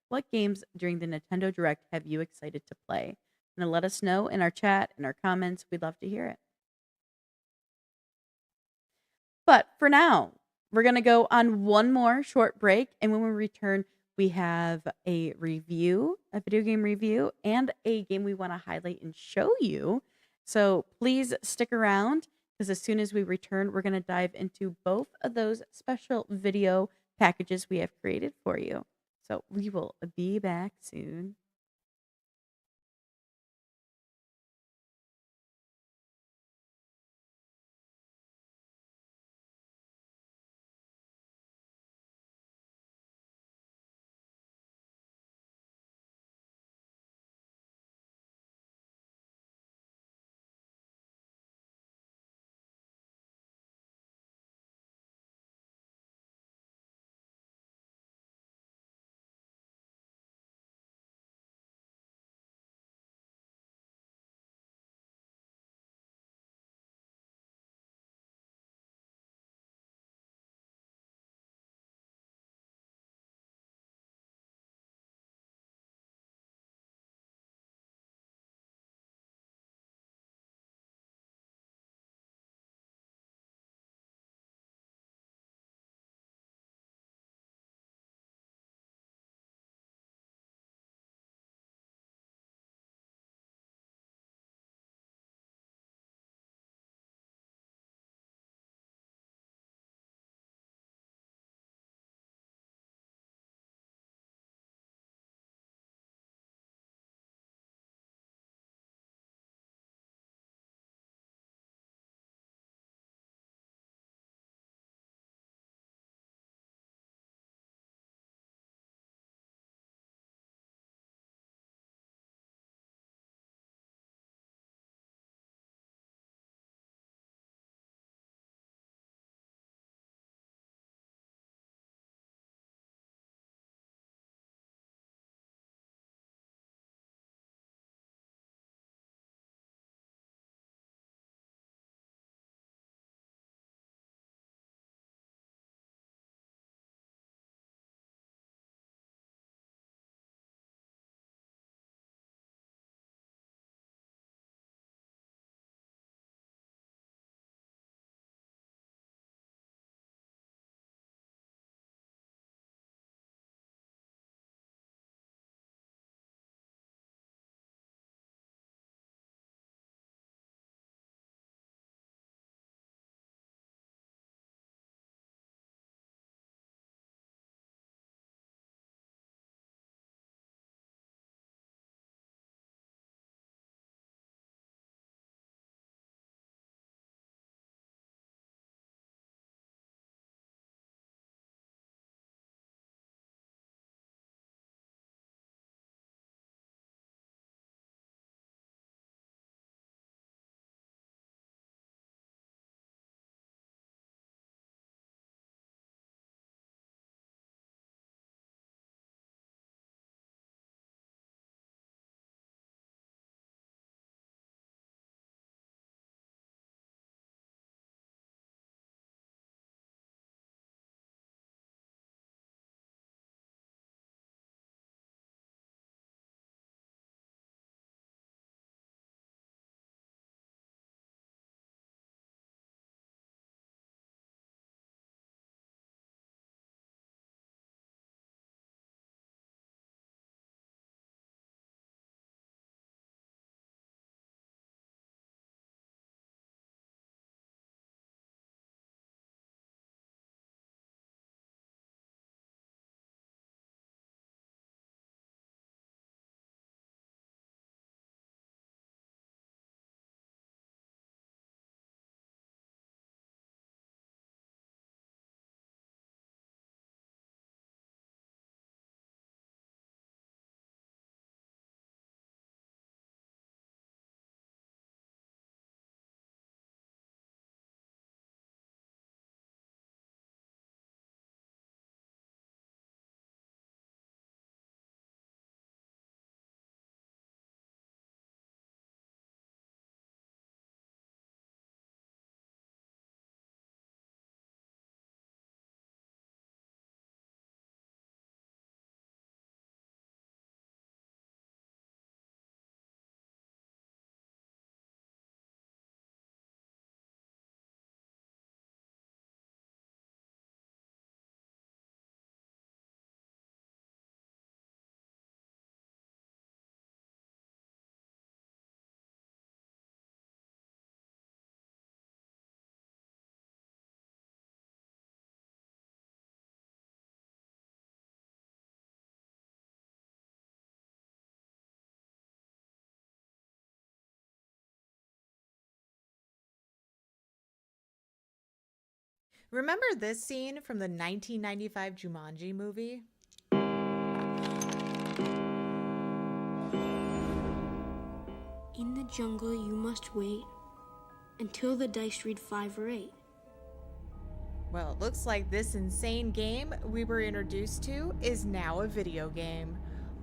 Speaker 1: what games during the Nintendo Direct have you excited to play? And let us know in our chat, in our comments. We'd love to hear it. But for now, we're going to go on one more short break. And when we return, we have a review, a video game review, and a game we want to highlight and show you. So please stick around because as soon as we return, we're going to dive into both of those special video packages we have created for you. So we will be back soon.
Speaker 2: Remember this scene from the 1995 Jumanji movie?
Speaker 5: In the jungle, you must wait until the dice read 5 or 8.
Speaker 2: Well, it looks like this insane game we were introduced to is now a video game.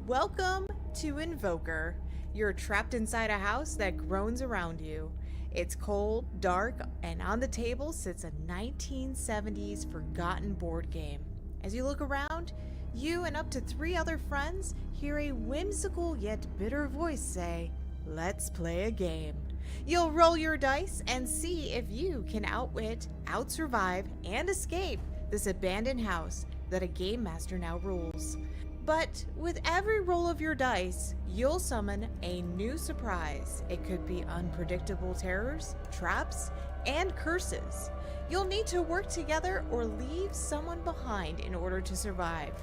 Speaker 2: Welcome to Invoker. You're trapped inside a house that groans around you. It's cold, dark, and on the table sits a 1970s forgotten board game. As you look around, you and up to 3 other friends hear a whimsical yet bitter voice say, "Let's play a game." You'll roll your dice and see if you can outwit, outsurvive, and escape this abandoned house that a game master now rules. But with every roll of your dice, you'll summon a new surprise. It could be unpredictable terrors, traps, and curses. You'll need to work together or leave someone behind in order to survive.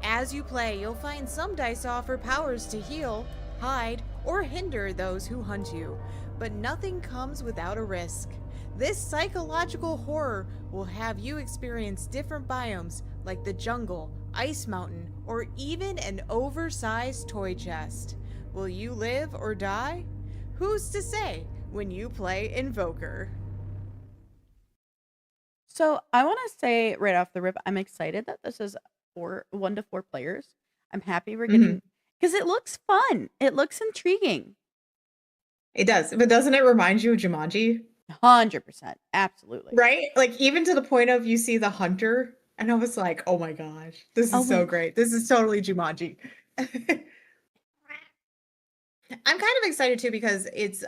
Speaker 2: As you play, you'll find some dice offer powers to heal, hide, or hinder those who hunt you. But nothing comes without a risk. This psychological horror will have you experience different biomes like the jungle, ice mountain, or even an oversized toy chest. Will you live or die? Who's to say when you play Invoker?
Speaker 1: So I want to say right off the rip, I'm excited that this is 1 to 4 players. I'm happy we're getting, because it looks fun. It looks intriguing.
Speaker 2: It does, but doesn't it remind you of Jumanji?
Speaker 1: 100%. Absolutely.
Speaker 2: Right? Like, even to the point of you see the hunter, and I was like, oh my gosh, this is so great. This is totally Jumanji. I'm kind of excited too because it's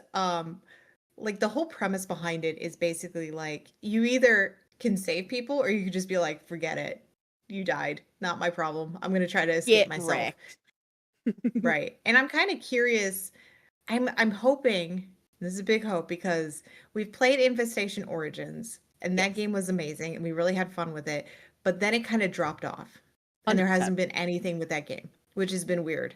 Speaker 2: like the whole premise behind it is basically like you either can save people or you could just be like, forget it. You died. Not my problem. I'm gonna try to escape myself. Right. And I'm kind of curious. I'm hoping, this is a big hope because we've played Infestation Origins and that game was amazing and we really had fun with it, but then it kind of dropped off. And there hasn't been anything with that game, which has been weird.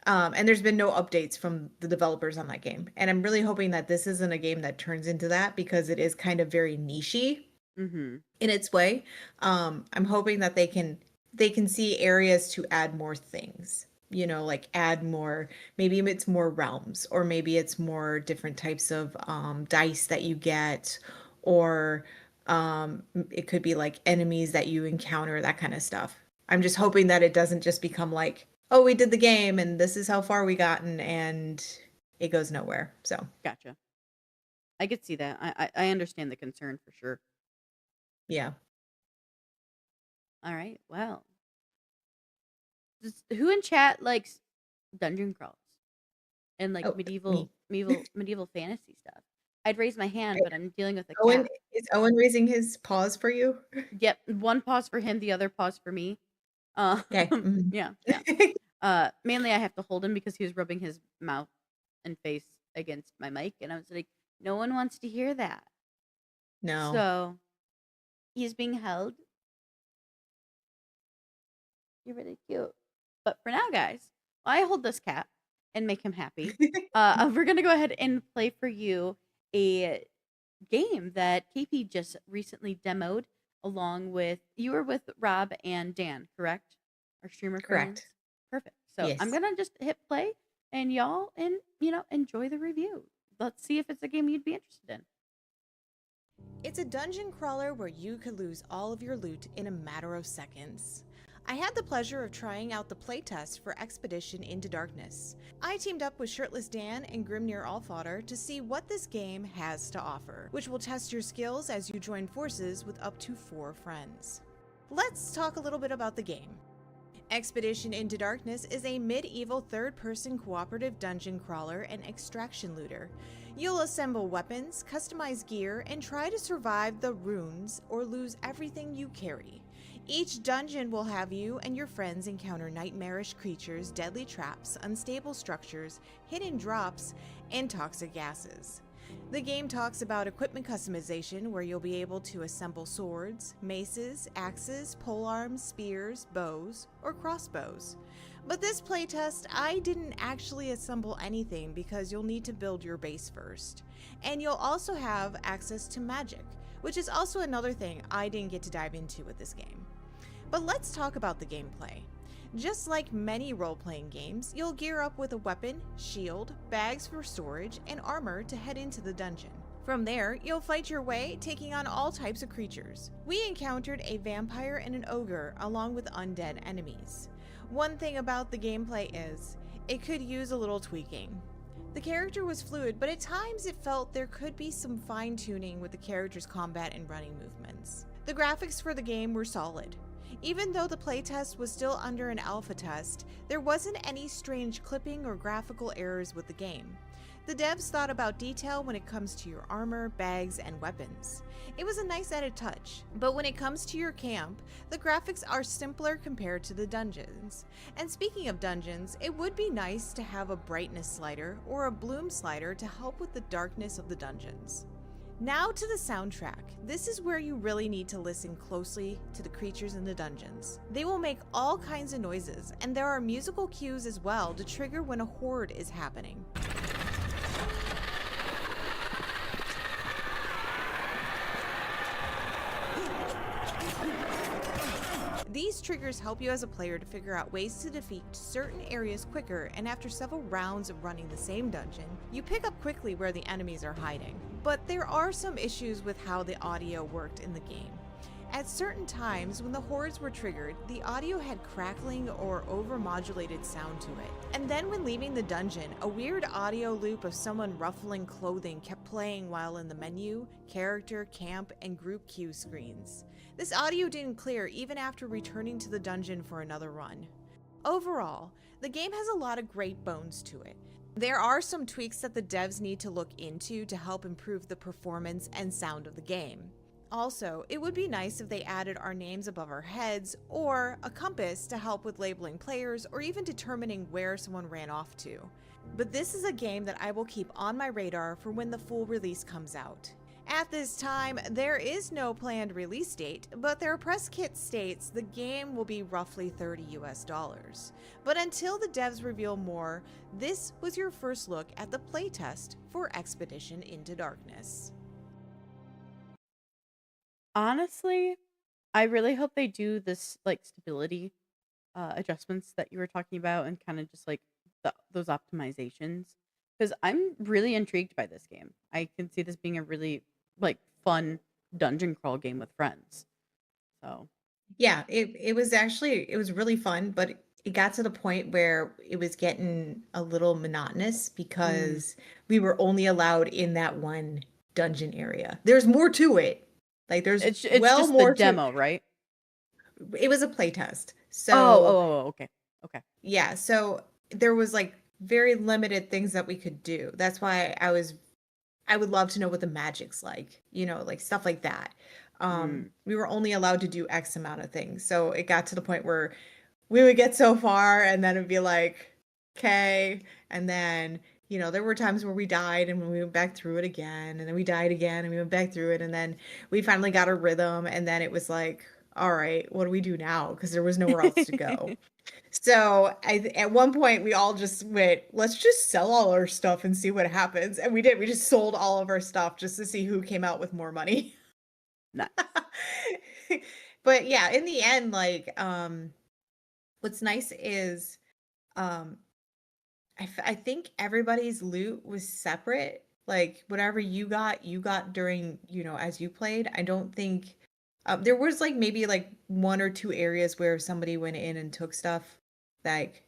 Speaker 2: And there's been no updates from the developers on that game. And I'm really hoping that this isn't a game that turns into that because it is kind of very niche-y in its way. I'm hoping that they can see areas to add more things. You know, like add more, maybe it's more realms, or maybe it's more different types of dice that you get, or it could be like enemies that you encounter, that kind of stuff. I'm just hoping that it doesn't just become like, oh, we did the game and this is how far we gotten and it goes nowhere. So
Speaker 1: Gotcha. I could see that. I understand the concern for sure.
Speaker 2: yeah.
Speaker 1: All right. Well, who in chat likes dungeon crawls and like medieval fantasy stuff? I'd raise my hand, but I'm dealing with a cat.
Speaker 2: Is Owen raising his paws for you?
Speaker 1: Yep, one pause for him, the other pause for me.
Speaker 2: Okay.
Speaker 1: Yeah. Mainly I have to hold him because he was rubbing his mouth and face against my mic, and I was like, no one wants to hear that.
Speaker 2: No.
Speaker 1: So he's being held. You're really cute. But for now, guys, I hold this cat and make him happy. We're going to go ahead and play for you a game that KP just recently demoed along with, you were with Rob and Dan, correct? Our streamer friends?
Speaker 2: Correct.
Speaker 1: Perfect. So
Speaker 2: Yes.
Speaker 1: I'm going to just hit play and y'all, enjoy the review. Let's see if it's a game you'd be interested in.
Speaker 2: It's a dungeon crawler where you could lose all of your loot in a matter of seconds. I had the pleasure of trying out the playtest for Expedition Into Darkness. I teamed up with Shirtless Dan and Grimnir Allfather to see what this game has to offer, which will test your skills as you join forces with up to 4 friends. Let's talk a little bit about the game. Expedition Into Darkness is a medieval third-person cooperative dungeon crawler and extraction looter. You'll assemble weapons, customize gear, and try to survive the runes or lose everything you carry. Each dungeon will have you and your friends encounter nightmarish creatures, deadly traps, unstable structures, hidden drops, and toxic gases. The game talks about equipment customization where you'll be able to assemble swords, maces, axes, polearms, spears, bows, or crossbows. But this playtest, I didn't actually assemble anything because you'll need to build your base first. And you'll also have access to magic,
Speaker 6: which is also another thing I didn't get to dive into with this game. But let's talk about the gameplay. Just like many role-playing games, you'll gear up with a weapon, shield, bags for storage, and armor to head into the dungeon. From there, you'll fight your way, taking on all types of creatures. We encountered a vampire and an ogre, along with undead enemies. One thing about the gameplay is, it could use a little tweaking. The character was fluid, but at times it felt there could be some fine-tuning with the character's combat and running movements. The graphics for the game were solid. Even though the playtest was still under an alpha test, there wasn't any strange clipping or graphical errors with the game. The devs thought about detail when it comes to your armor, bags, and weapons. It was a nice added touch, but when it comes to your camp, the graphics are simpler compared to the dungeons. And speaking of dungeons, it would be nice to have a brightness slider or a bloom slider to help with the darkness of the dungeons. Now to the soundtrack. This is where you really need to listen closely to the creatures in the dungeons. They will make all kinds of noises, and there are musical cues as well to trigger when a horde is happening. These triggers help you as a player to figure out ways to defeat certain areas quicker, and after several rounds of running the same dungeon, you pick up quickly where the enemies are hiding. But there are some issues with how the audio worked in the game. At certain times, when the hordes were triggered, the audio had crackling or overmodulated sound to it. And then when leaving the dungeon, a weird audio loop of someone ruffling clothing kept playing while in the menu, character, camp, and group queue screens. This audio didn't clear even after returning to the dungeon for another run. Overall, the game has a lot of great bones to it. There are some tweaks that the devs need to look into to help improve the performance and sound of the game. Also, it would be nice if they added our names above our heads or a compass to help with labeling players or even determining where someone ran off to. But this is a game that I will keep on my radar for when the full release comes out. At this time, there is no planned release date, but their press kit states the game will be roughly $30 US. But until the devs reveal more, this was your first look at the playtest for Expedition Into Darkness.
Speaker 1: Honestly, I really hope they do this like stability adjustments that you were talking about and kind of just like those optimizations because I'm really intrigued by this game. I can see this being a really like fun dungeon crawl game with friends. So
Speaker 2: Yeah, it was really fun, but it got to the point where it was getting a little monotonous because we were only allowed in that one dungeon area. There's more to it. Like there's
Speaker 1: it's
Speaker 2: well
Speaker 1: just
Speaker 2: more
Speaker 1: the demo, right?
Speaker 2: It was a playtest.
Speaker 1: Okay.
Speaker 2: Yeah, so there was like very limited things that we could do. That's why I would love to know what the magic's like, like stuff like that. We were only allowed to do X amount of things. So it got to the point where we would get so far and then it'd be like, okay. And then, there were times where we died and when we went back through it again, and then we died again and we went back through it. And then we finally got a rhythm. And then it was like, all right, what do we do now? Because there was nowhere else to go. So at one point we all just went, let's just sell all our stuff and see what happens. And we did. We just sold all of our stuff just to see who came out with more money.
Speaker 1: Nice.
Speaker 2: But yeah, in the end, like, what's nice is, I think everybody's loot was separate. Like whatever you got during, as you played. I don't think there was like maybe like one or two areas where somebody went in and took stuff. Like,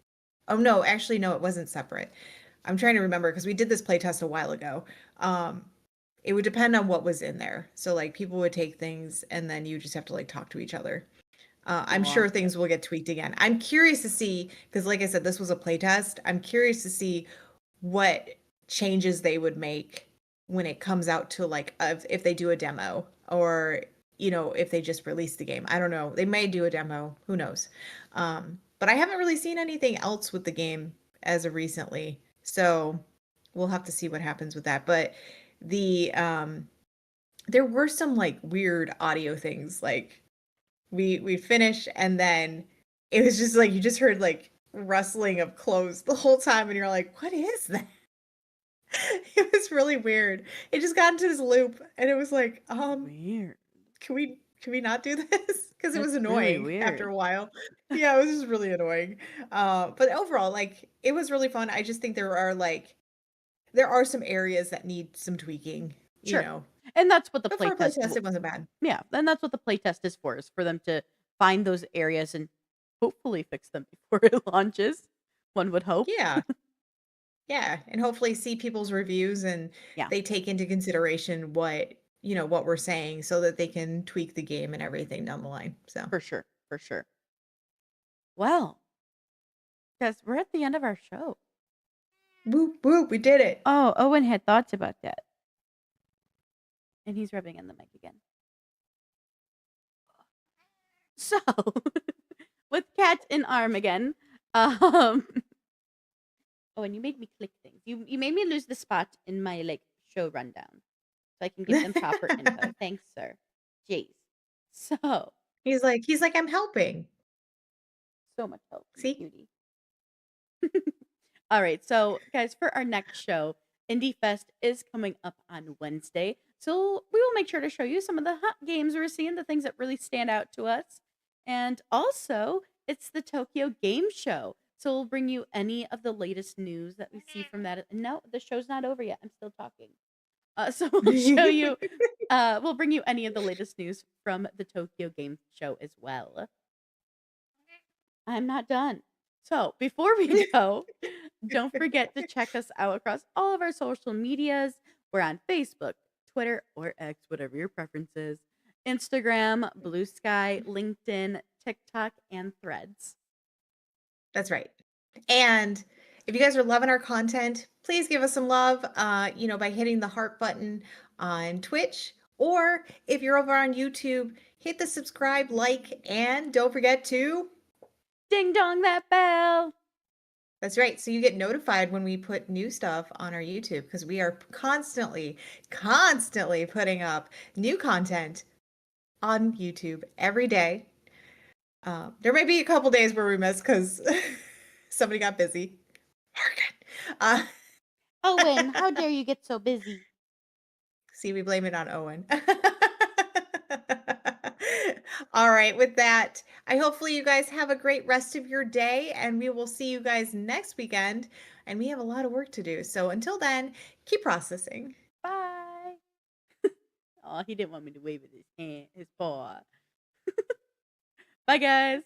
Speaker 2: oh no, actually no, it wasn't separate. I'm trying to remember because we did this playtest a while ago. It would depend on what was in there. So like people would take things and then you just have to like talk to each other. I'm sure things will get tweaked again. I'm curious to see, because like I said, this was a playtest. I'm curious to see what changes they would make when it comes out to like if they do a demo or if they just release the game. I don't know. They may do a demo. Who knows? But I haven't really seen anything else with the game as of recently. So we'll have to see what happens with that. But there were some like weird audio things. Like we finished and then it was just like you just heard like rustling of clothes the whole time and you're like, what is that? It was really weird. It just got into this loop, and it was like,
Speaker 1: Weird.
Speaker 2: can we not do this? Because it was
Speaker 1: That's really
Speaker 2: annoying after
Speaker 1: weird.
Speaker 2: a while. Yeah, it was just really annoying. But overall, like, it was really fun. I just think there are some areas that need some tweaking, you
Speaker 1: Sure.
Speaker 2: know.
Speaker 1: And that's what the
Speaker 2: But for a
Speaker 1: playtest
Speaker 2: playtest, it wasn't bad.
Speaker 1: yeah, and that's what the playtest is for them to find those areas and hopefully fix them before it launches. One would hope.
Speaker 2: Yeah. Yeah, and hopefully see people's reviews and
Speaker 1: Yeah,
Speaker 2: they take into consideration what we're saying so that they can tweak the game and everything down the line. So,
Speaker 1: for sure. For sure. Well, guys, we're at the end of our show.
Speaker 2: whoop whoop, we did it.
Speaker 1: Oh, Owen had thoughts about that. And he's rubbing in the mic again. So, with cat in arm again. Um Oh, and you made me click things. You made me lose the spot in my like show rundown. So I can give them proper info. Thanks, sir. Jeez. So
Speaker 2: He's like, "I'm helping."
Speaker 1: so much help, you
Speaker 2: See?
Speaker 1: cutie. All right, so guys, for our next show, Indie Fest is coming up on Wednesday. So we will make sure to show you some of the hot games we're seeing, the things that really stand out to us. And also, it's the Tokyo Game Show. So we'll bring you any of the latest news that we see from that. No, the show's not over yet. I'm still talking. So we'll show you, we'll bring you any of the latest news from the Tokyo Game Show as well. I'm not done. So before we go, don't forget to check us out across all of our social medias. We're on Facebook, Twitter, or X, whatever your preference is, Instagram, Blue Sky, LinkedIn, TikTok, and Threads.
Speaker 2: That's right. And if you guys are loving our content, please give us some love, by hitting the heart button on Twitch. Or if you're over on YouTube, hit the subscribe, like, and don't forget to.
Speaker 1: Ding dong that bell.
Speaker 2: That's right. So you get notified when we put new stuff on our YouTube because we are constantly putting up new content on YouTube every day. There may be a couple days where we miss because somebody got busy. Morgan.
Speaker 1: Owen, how dare you get so busy?
Speaker 2: See, we blame it on Owen. All right, with that, hopefully you guys have a great rest of your day, and we will see you guys next weekend. And we have a lot of work to do. So until then, keep processing.
Speaker 1: Bye. Oh, he didn't want me to wave with his hand, his paw. Bye, guys.